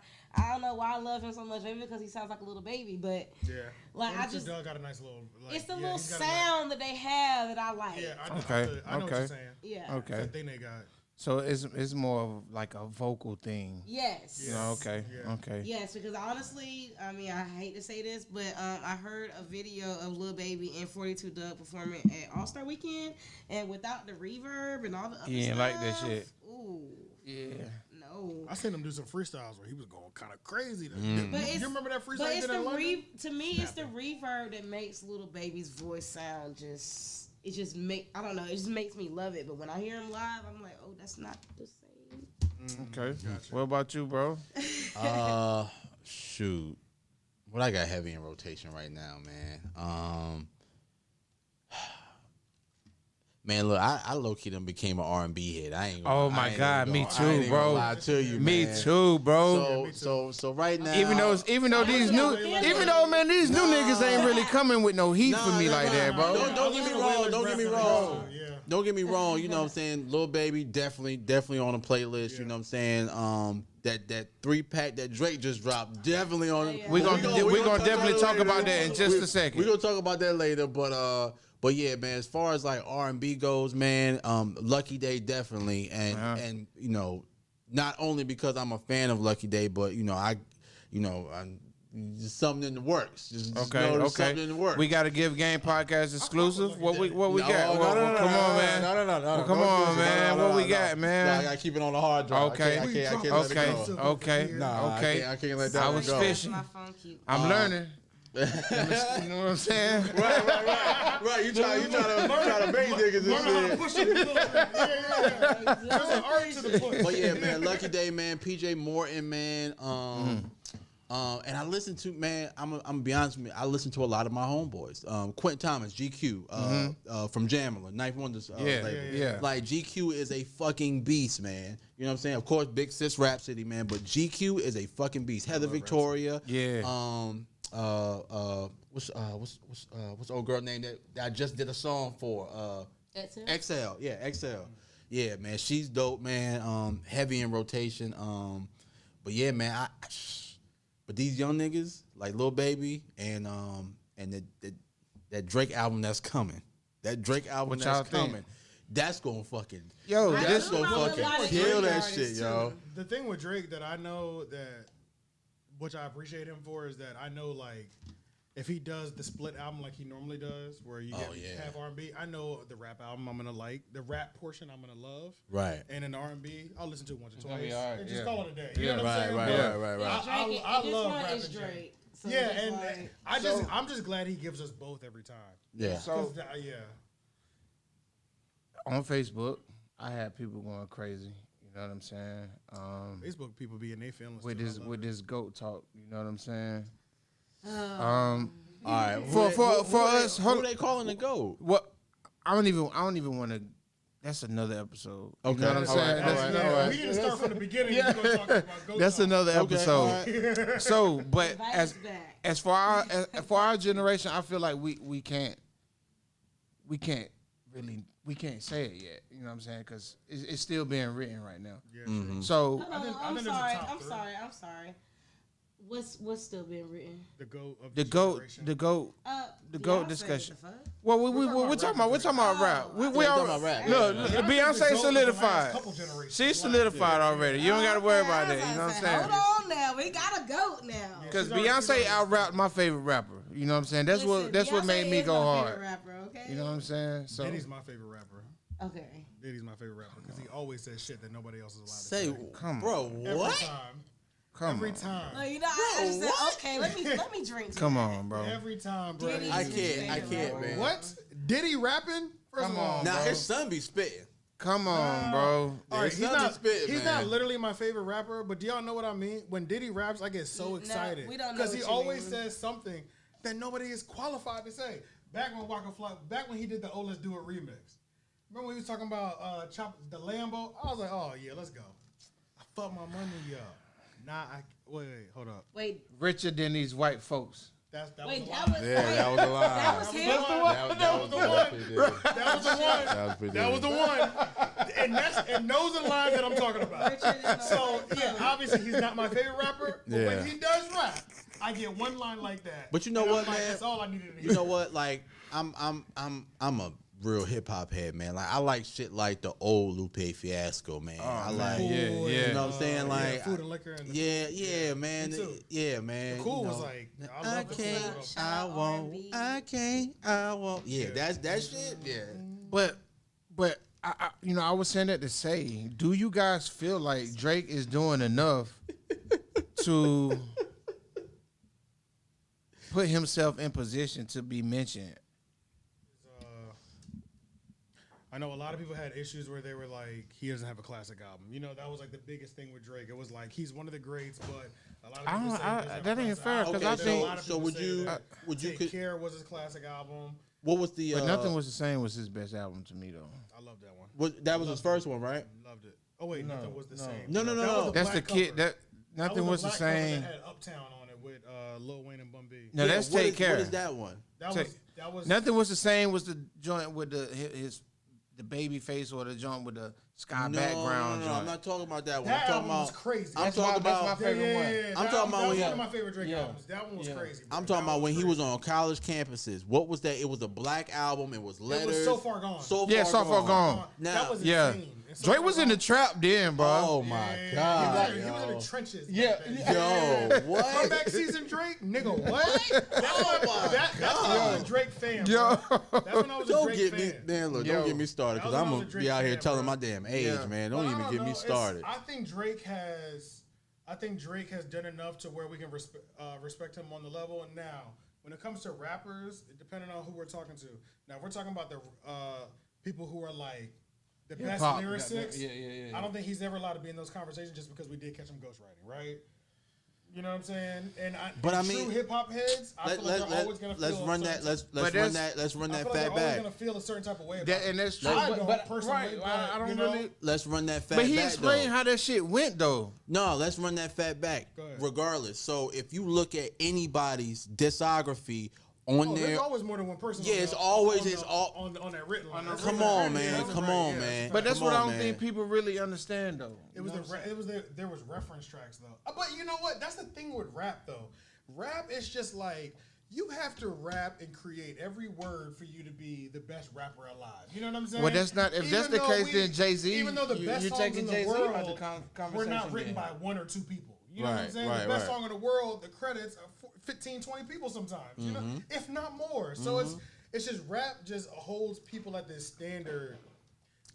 don't know why I love him so much. Maybe because he sounds like a little baby, but Yeah. like I 42 just. Doug got a nice little. Like, It's the yeah, little he's got a nice- sound that they have that I like. Yeah. I know what Okay. you're saying. Yeah. Okay. That thing they got. So it's more of like a vocal thing. Yes. You know, okay. Yeah. Okay. Yes, because honestly, I mean, I hate to say this, but I heard a video of Lil Baby and 42 Doug performing at All Star Weekend, and without the reverb and all the other You ain't stuff, like that shit. Ooh, Yeah. no. I seen him do some freestyles where he was going kind of crazy. But You remember that freestyle But he it's did in the London? to me, it's the reverb that makes Little Baby's voice sound just. It just I don't know. It just makes me love it. But when I hear him live, I'm like, oh, that's not the same. Okay. What about you, bro? Shoot. What I got heavy in rotation right now, man. Man, look, I low key done became an R&B head. I ain't. Gonna, Oh, my I ain't God, gonna me go- too, I ain't gonna bro. Lie to you, Me man. too, bro. So right now, even though these new niggas ain't really coming with no heat for me like that, bro. Don't get me wrong. Don't get me wrong. Yeah. Don't get me wrong. You know what I'm saying? Lil Baby definitely on the playlist. You know what I'm saying? That 3-pack that Drake just dropped definitely on. Yeah. We gonna definitely talk about that in just a second. We're gonna talk about that later, but yeah, man. As far as like R&B goes, man, Lucky Day definitely, and you know, not only because I'm a fan of Lucky Day, but you know, just something in the works. Just Okay, know there's okay. something in the works. We got to give Game Podcast exclusive. What we got? No, Come on, man. No. Well, come on, man. What we got, man? I gotta keep it on the hard drive. Okay. I can't let Okay, it go. okay, Nah, okay. I can't let that I one was go. fishing. My phone cute. I'm learning. You know what I'm saying? Right. You try to bait niggas Learn how to and push it a little bit. Yeah. There's an art to the push. shit. But yeah, man, Lucky Day, man, PJ Morton, man. And I listen to, man, I'm gonna be honest with you, I listen to a lot of my homeboys. Quentin Thomas, GQ, from Jamila, Knife Wonders label. Yeah. Like GQ is a fucking beast, man. You know what I'm saying? Of course, Big Sis Rhapsody, man, but GQ is a fucking beast. Heather Victoria. Yeah. What's the old girl name that I just did a song for? XL. Yeah, XL. Yeah, man, she's dope, man. Heavy in rotation. But yeah, man, but these young niggas like Lil Baby and that Drake album that's coming. That Drake album What y'all that's coming. think? That's gonna fucking Yo, that's this gonna know a lot fucking of kill Drake that artists, shit, too. yo. The thing with Drake that I know which I appreciate him for, is that I know, like, if he does the split album like he normally does, where you get half R&B, I know the rap album I'm gonna like, the rap portion I'm gonna love, Right. and in the R&B I'll listen to it once or gonna twice be all right, and just yeah. call it a day. You know what I'm saying? Right. I love rap is and Drake. Drake. So Yeah, it's and like, I'm just glad he gives us both every time. Yeah. So 'Cause on Facebook, I had people going crazy. You know what I'm saying? Facebook people be in their feelings With too. this goat talk. You know what I'm saying? All right. For us, who they calling the GOAT? What I don't even want to. That's another episode. You Okay. know what I'm All saying? right, That's- all right. We need to start from the beginning. Yeah. We're gonna talk about Go That's Talk. another Okay, episode. So, but invite as us back. as for our generation, I feel like we can't say it yet. You know what I'm saying? Because it's still being written right now. Yeah, So Hold on, I I'm think there's a sorry. top I'm three. sorry. I'm sorry. What's still being written? the GOAT of the this goat, generation. the goat. The GOAT discussion. Well, we're talking about rap. We talking all about rap. look. Beyonce's the Beyonce GOAT of the solidified. last couple generations. She's solidified already. You don't got to worry about that. You know what I'm saying? Hold on now. We got a goat now. Because She's already- Beyonce out rapped my favorite rapper. You know what I'm saying? That's what Listen, made Beyonce me is go my hard. favorite rapper, okay? You know what I'm saying? So Diddy's my favorite rapper. Okay. Diddy's my favorite rapper because he always says shit that nobody else is allowed Say, to say. Come bro, Every what? time. come Every on, time. Well, you know, I just said, okay, let me drink. come on, bro. Every time, bro. Diddy's I his can't, favorite man. What? Diddy rapping? First Come of all, on, Now bro. his son be spitting. Come on, bro. All right, His son be spitting, he's man. not literally my favorite rapper, but do y'all know what I mean? When Diddy raps, I get so excited we don't know because he what you always mean. says something that nobody is qualified to say. Back when he did the "Oh Let's Do It" remix. Remember when he was talking about the Lambo? I was like, oh yeah, let's go. I fucked my money up. Wait, hold up. Wait, Richer than these white folks. That wait, was a that lie. was that was a lie. That was him. That was the one. That was the one. That was the one. And those are the lines that I'm talking about. Richard is So my- yeah, obviously he's not my favorite rapper, but Yeah. when he does rap, I get one line like that. But you know and I'm what, like, man? That's all I needed to hear. You know what? Like, I'm a real hip hop head, man. Like, I like shit like the old Lupe Fiasco, man. I like, yeah, yeah. you know what I'm saying? Like, Food and Liquor. And yeah, man. Me too. Yeah, man. The Cool you was know. like, I I love the can't, Cool. Shout I out won't, R&B. I can't, I won't. Yeah, that's that shit. Yeah. But I was saying that to say, do you guys feel like Drake is doing enough to put himself in position to be mentioned? I know a lot of people had issues where they were like, he doesn't have a classic album. You know, that was like the biggest thing with Drake. It was like, he's one of the greats, but a lot of people say he doesn't have a that ain't classic fair, album. 'cause Okay, I Then think- a lot of so people would say you that Take could Care was his classic album. what was the But Nothing Was the Same was his best album to me, though. I love that one. that was his first one, right? Loved it. Oh wait, Nothing Was the Same. No, no, no, That no. was the That's the black kid. cover. That Nothing Was the black cover Same. That had Uptown on it with Lil Wayne and Bun B. No, Yeah, that's what Take is- Care. What is that one? That was Nothing Was the Same was the joint with the baby face or the joint with the Sky No, background no, joint. I'm not talking about that one. That I'm talking album was about crazy. I'm That's talking that's about my favorite one. I'm talking about that when was he- one of my favorite Drake Yeah. albums. That one was crazy. Bro. I'm talking That about when he was crazy. on college campuses. What was that? It was a black album. It was letters. It was So Far Gone. So Yeah, far So Far Gone. Now- that was Yeah. insane. And So Drake Far was in the Gone- trap then, bro. Oh my Yeah, god. he was in the trenches. Yeah, back then. Yo, what? Comeback season Drake, nigga, what? That's when I was a Drake fan. Yo. Bro. That's when I was a Don't Drake get me, fan. man. Look, Yo. don't get me started because That was I'm when I gonna was a be out Drake here fan, telling bro. my damn age, Yeah. man. But Don't I even get know, me it's- started. I think Drake has done enough to where we can respect him on the level. And now, when it comes to rappers, depending on who we're talking to, now if we're talking about the people who are like the best Pop. lyricists. Yeah. I don't think he's ever allowed to be in those conversations just because we did catch him ghostwriting, right? You know what I'm saying? And But I true mean, hip hop heads, I feel like they're always gonna feel. let's run that. Let's But run that's- that. Let's run I that feel like fat they're always back. gonna feel a certain type of way about That, it. and that's true. I don't personally, right, but, I don't you know, really. Let's run that fat But he back. explained though. how that shit went though. No, let's run that fat back. Go ahead. Regardless, so if you look at anybody's discography on Oh, their there's always more than one person. Yeah, on it's the- always- on the- it's all- on that written line. That's Come right. on, Yeah, man. that's Come right. on, Yeah, man. But that's Come what I on, don't man. think people really understand though. It was there was reference tracks though. But you know what? That's the thing with rap though. Rap is just like you have to rap and create every word for you to be the best rapper alive. You know what I'm saying? Well, that's not. If that's the case, then Jay-Z. Even though the best you're songs taking in the Jay-Z world out the were conversation not written then. by one or two people. You know what I'm Right, saying? right, The best right. song in the world, the credits are 15, 20 people sometimes. You know, if not more. So it's just rap just holds people at this standard.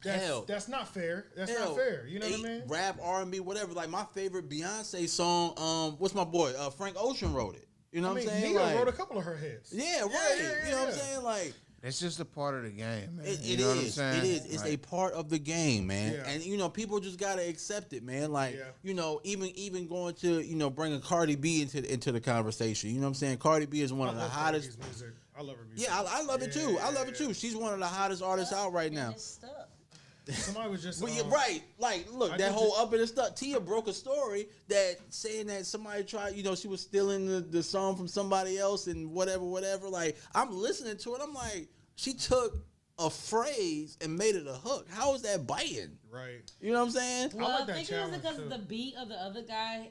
Hell. That's not fair. That's Hell, not fair. You know what I mean? Rap, R&B, whatever. Like my favorite Beyonce song, what's my boy? Frank Ocean wrote it. You know I what mean, I'm saying? Nia Like, wrote a couple of her hits. yeah, right. yeah, You know what I'm yeah. saying? Like It's just a part of the game, man. it you know what I'm is. saying? It is. It's Right. a part of the game, man. Yeah. And you know, people just gotta accept it, man. Like Yeah. you know, even going to bringing Cardi B into the conversation. You know what I'm saying? Cardi B is one of the love hottest. Cardi B's music. I love her music. Yeah, I love it too. I love it too. She's one of the hottest artists out right now. It's stuck. Somebody was just. Well, you're right. Like, look, I that just- whole up in the stuff. Tia broke a story that saying that somebody tried, she was stealing the song from somebody else and whatever. Like, I'm listening to it. I'm like, she took a phrase and made it a hook. How is that biting? Right. You know what I'm saying? Well, like I that think it was challenge, because too. the beat of the other guy.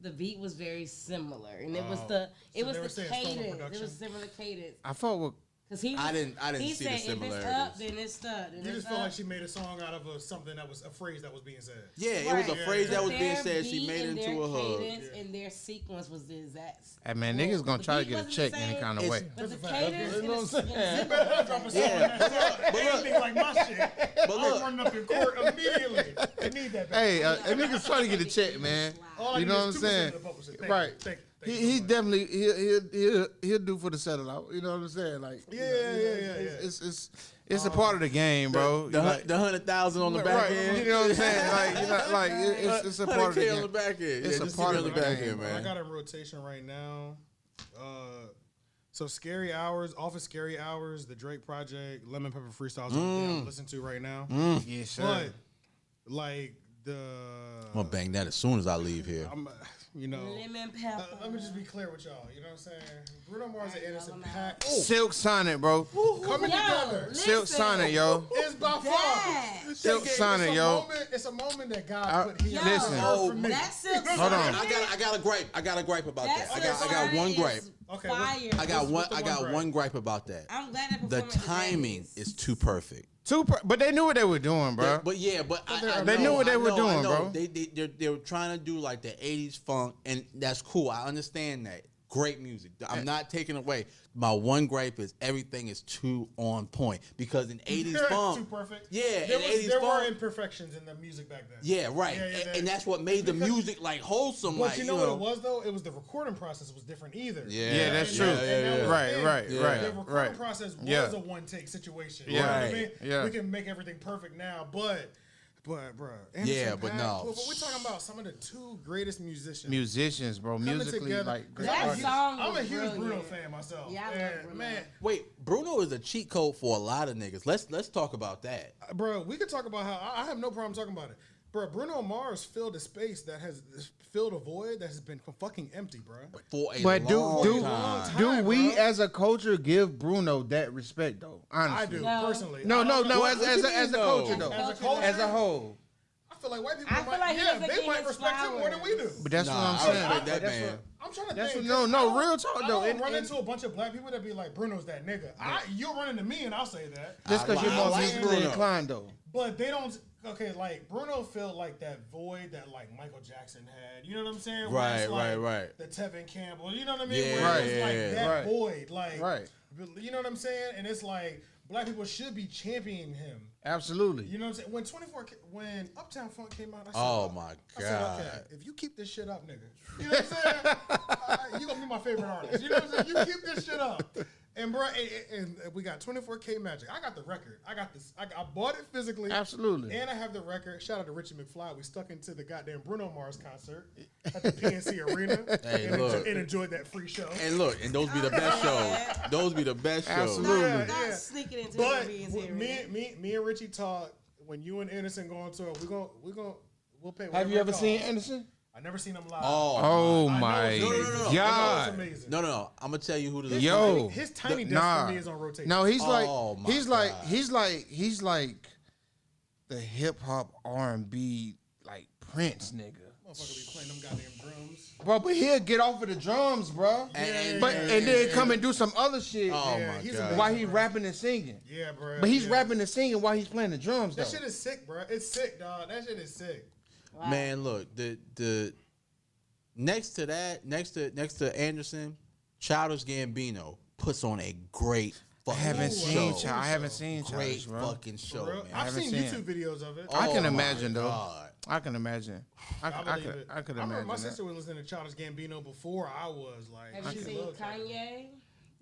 The beat was very similar, and it was Oh. the So they were the saying stolen cadence. It production? was similar cadence. I fought with. Cause he I didn't he see the said, if it's up, similarities. then it's stuck. You just feel like she made a song out of something that was a phrase that was being said. Yeah, it was a Right. phrase that But was being their said. She beat made it and into their a hook. cadence and their sequence was the exact. Hey man, Well, niggas gonna the try to beat get a wasn't check the any same, kind of It's- way. But the That's a fact. cadence, You know what I'm saying? You better not drop a song Yeah, on that song. but look. Anything like my shit. But I'm look. running up in court immediately. I need that back. Hey, and niggas trying to get a check, man. All I You need know is what I'm 2% saying? of the publisher. Thank you. Right. Thank you He so much. definitely he'll do for the settle out. You know what I'm saying? Like Yeah. It's a part of the game, bro. The 100,000 on the back right. end. You know what I'm saying? Like it's a part of the 100K on the game. back end. It's Yeah, a just part keep it of on the the back game, end, bro. I man. got in rotation right now. So Scary Hours, Office Scary Hours, the Drake Project, Lemon Pepper Freestyles, everything I'm listening to right now. Yes, sir. But like I'm gonna bang that as soon as I leave here. I'm, lemon pepper. let me just be clear with y'all. You know what I'm saying? Bruno Mars and Innocent Alright, Pack Silk Sonic, bro. coming Yo, together. Silk listen. Sonic, yo. Is by far. That. Silk Sonic, it's a yo. Moment, it's a moment that God put here. listen. For me. That Silk Hold on. Sonic- I got a gripe. I got a gripe about that. I got Silk one Sonic gripe. is Okay, Fire. I got What's the I one got gripe? one gripe about that. I'm glad that The performance timing is is too perfect. But they knew what they were doing, bro. But yeah, but I They know, knew what they I were know, doing, I know. bro. They were trying to do like the 80s funk, and that's cool. I understand that. Great music. I'm not taking away. My one gripe is everything is too on point because in 80s funk, Too perfect. yeah, There, in was, 80s there were funk, imperfections in the music back then. yeah, right, and that's what made the music like wholesome. But like, you know what it was though? It was the recording process was different either. Yeah, that's And true. that- and that was Right, the thing. right, Yeah. right, The recording right. process was Yeah. a one take situation. Yeah. You know what I mean? Right. Yeah. We can make everything perfect now, but bro. Yeah, but no. But we're talking about some of the two greatest musicians. Musicians, bro. coming Musically, together. like great That artists. song I'm a was huge Bruno brilliant. fan myself. Yeah, I love And, Bruno. man, Wait, Bruno is a cheat code for a lot of niggas. Let's talk about that. bro, we could talk about how I have no problem talking about it. Bro, Bruno Mars filled a space that has filled a void that has been fucking empty, bro. For a But long time. do we bro. as a culture give Bruno that respect though? Honestly, I do No. personally. No, I don't know. as a culture though, As a culture? as a whole. I feel like white people I feel might, like he doesn't they get might his respect him more than we do. But that's Nah, what I'm I saying. respect that That's man. what- I'm trying to That's think. what- no, 'cause I real don't- talk, I though. don't And- run and- into a bunch of black people that be like, Bruno's that nigga. You'll run into me and I'll say that. Just because I you're more like musically Bruno. inclined though. But they don't. Okay, like Bruno felt like that void that like Michael Jackson had. You know what I'm saying? Where Right, it's like right. The Tevin Campbell. You know what I mean? Yeah, Where right, it's like yeah, that right. void. Like, Right. You know what I'm saying? And it's like black people should be championing him. Absolutely. You know what I'm saying? When Uptown Funk came out, I said, Oh my I said, God. okay, if you keep this shit up, nigga, you know what I'm saying? You gonna be my favorite artist. You know what I'm saying? You keep this shit up. And bro, and we got 24K Magic. I got the record. I got this. I bought it physically. Absolutely. And I have the record. Shout out to Richie McFly. We stuck into the goddamn Bruno Mars concert at the PNC Arena Hey, and, look. and enjoyed that free show. And look, and those be the best shows. Those be the best shows. Absolutely. Not, Yeah. not sneaking into But the movies here. me and Richie talked when you and Anderson go on tour. We'll pay. Have whatever you it ever seen costs. Anderson? I never seen him live. Oh I know my it's amazing. No, no, no, no. I know God. it's amazing. No. I'm gonna tell you who the Yo. His tiny desk Nah. for me is on rotation. No, he's like Oh, my he's like God. he's like the hip hop R&B like Prince nigga. Motherfucker be playing them goddamn drums. Bro, but he'll get off of the drums, bro. And then come and do some other shit Oh Yeah, my he's god. amazing. while he rapping and singing. Yeah, bro. But he's yeah. rapping and singing while he's playing the drums though. That shit is sick, bro. It's sick, dog. That shit is sick. Wow. Man, look, the next to Anderson, Childish Gambino puts on a great I fucking haven't show. seen I haven't seen Great Childish, bro. fucking show, For real. man. I I've haven't seen seen YouTube videos of it. I can Oh, imagine my though. God. I can imagine. I believe it. could I remember imagine my that. sister was listening to Childish Gambino before I was. Like, Have you she seen loved it. Kanye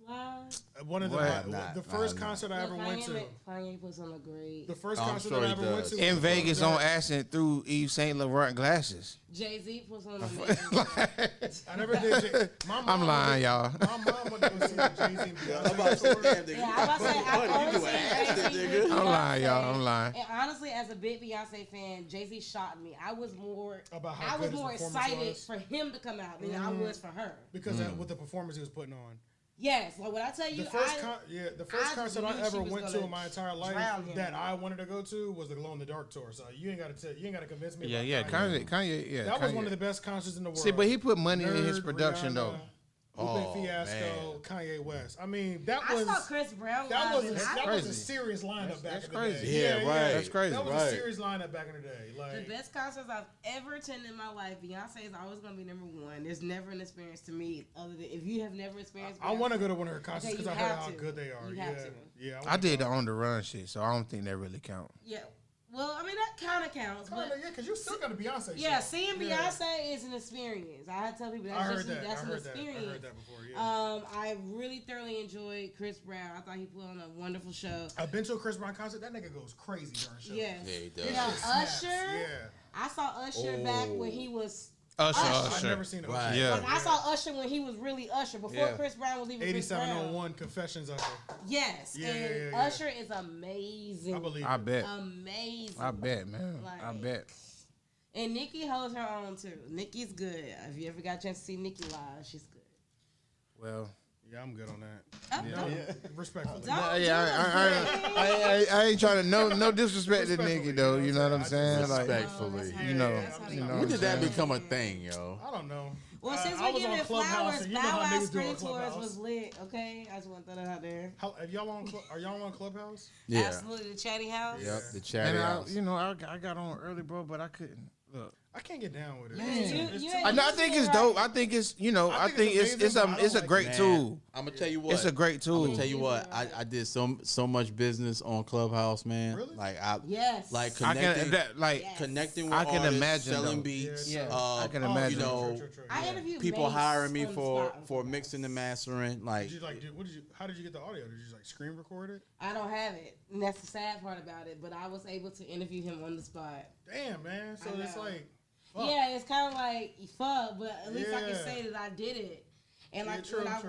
live? One of the What? the first Nah. concert I Yeah, ever went to. Kanye puts on a great. The first I'm concert sure that I he ever went does. to In was Vegas that. on acid through Yves Saint Laurent glasses. Jay-Z puts on a amazing. I never did. My mom I'm lying, y'all. My mom went to go see the Jay-Z and I'm about to say, Beyonce tour. damn, nigga. Yeah, I'm about to say, I've What, only you doing seen acid, Jay-Z nigga? with I'm lying, Beyonce. y'all. I'm lying. And honestly, as a big Beyonce fan, Jay-Z shocked me. I was more About how I was good his more performance excited was. for him to come out than I was for her. Because with the performance he was putting on. Yes, like when I tell you, The first I concert I knew ever she was went to gonna in my entire life drown him. that I wanted to go to was the Glow in the Dark tour. So you ain't gotta convince me. Yeah, about yeah. Kanye, yeah. That was Kanye. one of the best concerts in the world. See, but he put money in his Nerd, production Rihanna, though. Lupe Oh, Fiasco, Kanye West. I mean, that I was saw Chris Brown that live. was and I- that crazy. was a serious lineup back That's in the crazy. day. Yeah, right. That's crazy. That was Right. a serious lineup back in the day. Like The best concerts I've ever attended in my life, Beyonce is always gonna be number one. There's never an experience to me other than if you have never experienced. I want to Beyonce, go to one of her concerts Okay, because you I heard have how to. good they are. You yeah, have to. yeah. I did the on the run shit, so I don't think that really count. Yeah. Well, I mean that kind of counts, but Yeah, because you still got a Beyonce. yeah, show. seeing Yeah. Beyonce is an experience. I had to tell people I that's heard just that. that's I an heard that. I experience. heard that before. Yeah. I really thoroughly enjoyed Chris Brown. I thought he put on a wonderful show. I've been to a Chris Brown concert. That nigga goes crazy during shows. Yes. Yeah, he does. You His know, shit snaps. Usher. Yeah. I saw Usher back when he was. I've never seen it. Right. Yeah. Like I saw Usher when he was really Usher before Yeah. Chris Brown was even Chris Brown. 8701 Confessions of it. Yes, Yeah, and yeah, yeah. Usher is amazing. I believe I it. bet. Amazing. I bet, man. I Like- bet. And Nicki holds her own too. Nicki's good. If you ever got a chance to see Nicki live, she's good. Well, Yeah, I'm good on that. Oh, Respectfully. Don't I, do yeah, I ain't trying to no disrespect to Nikki though. You know what I'm saying? Like, Respectfully. you know, That's how they you are. know. When what did I'm that saying? become a thing, yo? I don't know. Well, since I we're was on giving Clubhouse, flowers, and you know Bow how Wow niggas do Screen on Tours Clubhouse. was lit. Okay, I just want to throw that out there. Are y'all on Clubhouse? Yeah. Absolutely, the Chatty House. Yep. The chatty And house. I got on early, bro, but I couldn't. Look, I can't get down with it. You It's ain't- too- I think it's dope. I think it's I think it's it's amazing, but I it's a don't great like tool. I'm gonna tell you what. It's a great I'm tool. gonna tell you what. I did so much business on Clubhouse, man. Really? Like Yes. like I connecting, can like Yes. connecting with I can artists, imagine, selling though. beats. Yeah, I can imagine. You know, True. I Yeah. interviewed people Mace hiring me on the for spot on for Clubhouse. mixing and mastering. Like Did you like? How did you get the audio? Did you just like screen record it? I don't have it, and that's the sad part about it. But I was able to interview him on the spot. Damn, man. So I it's know. like, fuck. Yeah, it's kind of like fuck, but at least I can Yeah. say that I did it. And like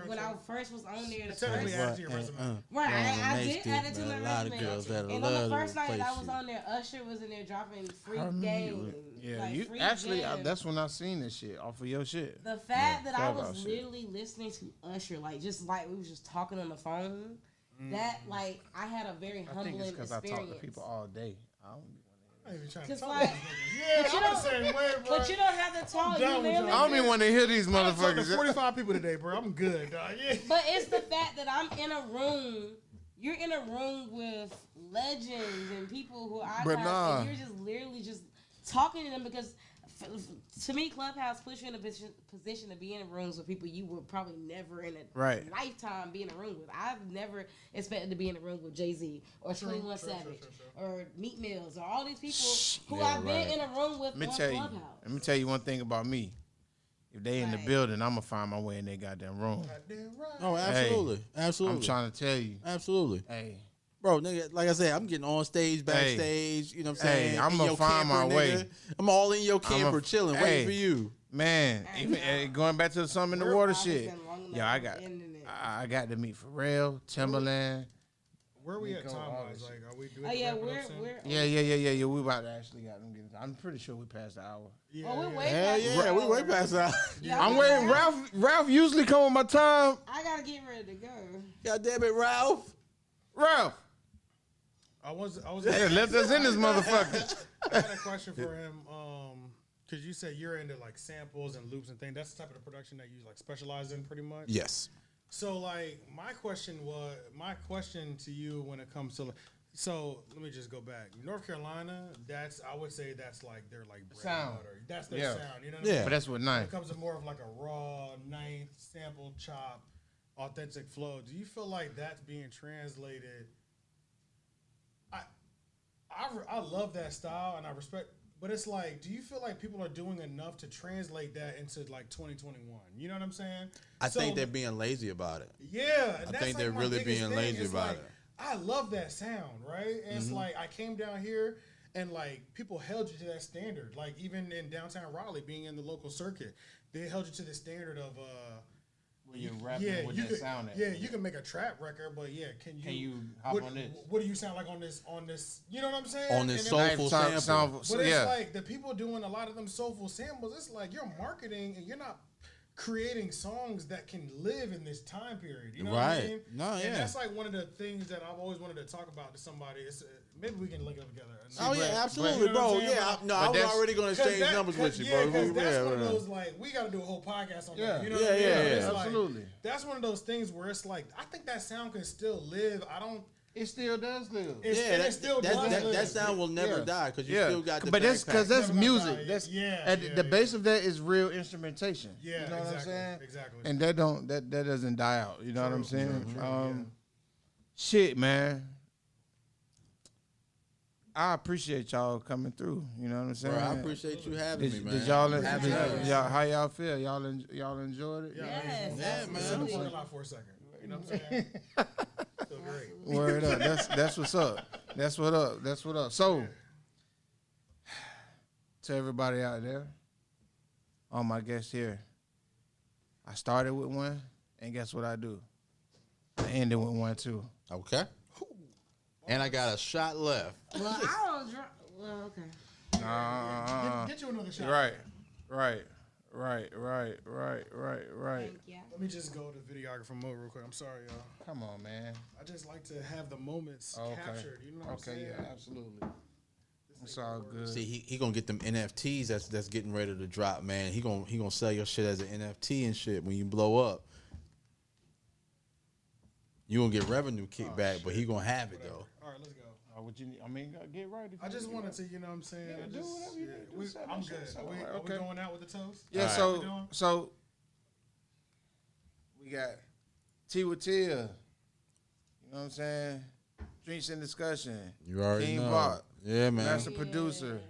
when I first was on there, the Technically first, add to your resume. right, I They did still, add it to man, my a lot resume. of girls that And on love the to first night replace I was you. on there, Usher was in there dropping free I remember game. Yeah, like, you free actually gems. that's when I seen this shit off of your shit. The fact that I was Clubhouse shit. literally listening to Usher, like just like we was just talking on the phone, that like I had a very I humbling think it's because I experience. talk to people all day. I don't I ain't even trying to Cause talk like, to these niggas. but you Yeah, I'm don't- the same way, bro. But you don't have to talk. You done with literally y'all. I don't even want to hear these I talked to motherfuckers. 45 people today, bro. I'm good, dog. Yeah. But it's the fact that I'm in a room. You're in a room with legends and people who I But got, nah. and you're just literally just talking to them because, to me, Clubhouse puts you in a position to be in rooms with people you would probably never in a Right. lifetime be in a room with. I've never expected to be in a room with Jay-Z or 21 Savage or Meat Mills or all these people who Yeah, I've been right. in a room with Let me on tell you. Clubhouse. Let me tell you one thing about me. If they in the Right. building, I'm gonna find my way in their goddamn room. Goddamn right. Oh, absolutely, absolutely. I'm trying to tell you. Absolutely. Hey, Bro, nigga, like I said, I'm getting on stage, backstage, you know what I'm saying? I'm In gonna your find my camper, way. nigga. I'm all in your camper chilling, hey. waiting for you. man, even, going back to some in the water shit. Been long enough Yo, I got to meet Pharrell, Timberland. Where we at Nico, time all wise? this Like, are we doing Oh yeah, wrap it up we're soon? we're. Yeah. We about to actually got them getting. I'm pretty sure we passed the hour. Yeah, Oh, we're yeah. way Hell past yeah, the we way hour. past that. Yeah, I'm waiting. Ralph usually come with my time. I gotta get ready to go. God damn it, Ralph. Ralph, I was hey, let us in this motherfucker. I had a question for him. Because you said you're into like samples and loops and things. That's the type of the production that you like specialize in, pretty much. Yes. So like, my question to you when it comes to, so let me just go back. North Carolina, I would say that's like their like bread Sound. and butter. That's their Yeah. sound. You know what Yeah. I mean? But that's what When nice. it comes to more of like a raw, ninth sample chop, authentic flow. Do you feel like that's being translated? I love that style and I respect, but it's like, do you feel like people are doing enough to translate that into like 2021? You know what I'm saying? I think they're being lazy about it. Yeah, and I that's think like they're my really biggest being thing. lazy It's about like, it. I love that sound, right? And it's like I came down here and like people held you to that standard. Like even in downtown Raleigh, being in the local circuit, they held you to the standard of Where you're rapping with you that could, sound at. yeah, you can make a trap record, but yeah, can you hop what, on this? What do you sound like on this? You know what I'm saying? On this And then, soulful Lifetime sample. but it's yeah. like the people doing a lot of them soulful samples. It's like you're marketing and you're not creating songs that can live in this time period. You know what I Right. mean? No, And yeah. that's like one of the things that I've always wanted to talk about to somebody. It's maybe we can link it together. Oh, yeah, but- absolutely, you know what bro. I'm saying? Yeah, But I was that's- already going to exchange numbers with you, bro. because that's Yeah, one of yeah. those like we got to do a whole podcast on Yeah. that. You know Yeah, what I mean? yeah, It's yeah. like, Absolutely. that's one of those things where it's like I think that sound can still live. It still does live. It's, Yeah, and it still does that live. sound will never Yeah. die because you Yeah, still got the but that's backpack. because that's Never gonna music. die. That's Yeah, the base of that is real instrumentation. Yeah, you know what I'm exactly, saying? exactly. And that doesn't die out. You know what I'm saying? true, yeah. Shit, man. I appreciate y'all coming through. You know what I'm saying? Bro, I appreciate you having me, man. Did y'all, Absolutely. how y'all feel? Y'all enjoyed it? Yes, Yeah, man. Sit in the absolutely. parking lot for a second. You know what I'm saying? Feel great. Word up. That's what's up. That's what up. That's what up. So, to everybody out there, all my guests here, I started with one, and guess what I do? I ended with one too. Okay. And I got a shot left. Well, I don't drink. Well, okay. Get you another shot. Right. Thank you. Let me just go to videographer mode real quick. I'm sorry, y'all. Come on, man. I just like to have the moments Okay. captured. You know what I'm Okay, saying? yeah, absolutely. It's all good. See, he gonna get them NFTs that's getting ready to drop, man. He gonna sell your shit as an NFT and shit when you blow up. You gonna get revenue kickback, but he gonna have it though. All right, let's go. What you? I mean, get right. I just wanted to, you know what I'm saying? Yeah, I do just, whatever you need to do. Say I'm that shit. good. So, Are we okay. going out with the toast? Yeah. All right. So we got T with Tia. You know what I'm saying? Drinks and discussion. You already King know. Bot. Yeah, man. Master producer.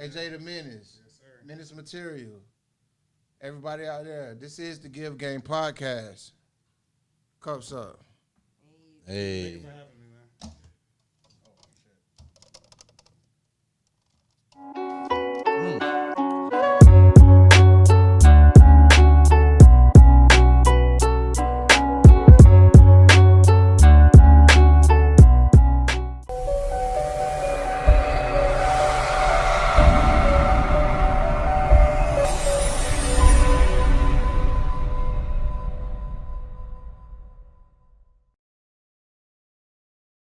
AJ the Menace. Yes, sir. Menace Material. Everybody out there, this is the Give Game Podcast. Cups up. Hey. Thank you for having me.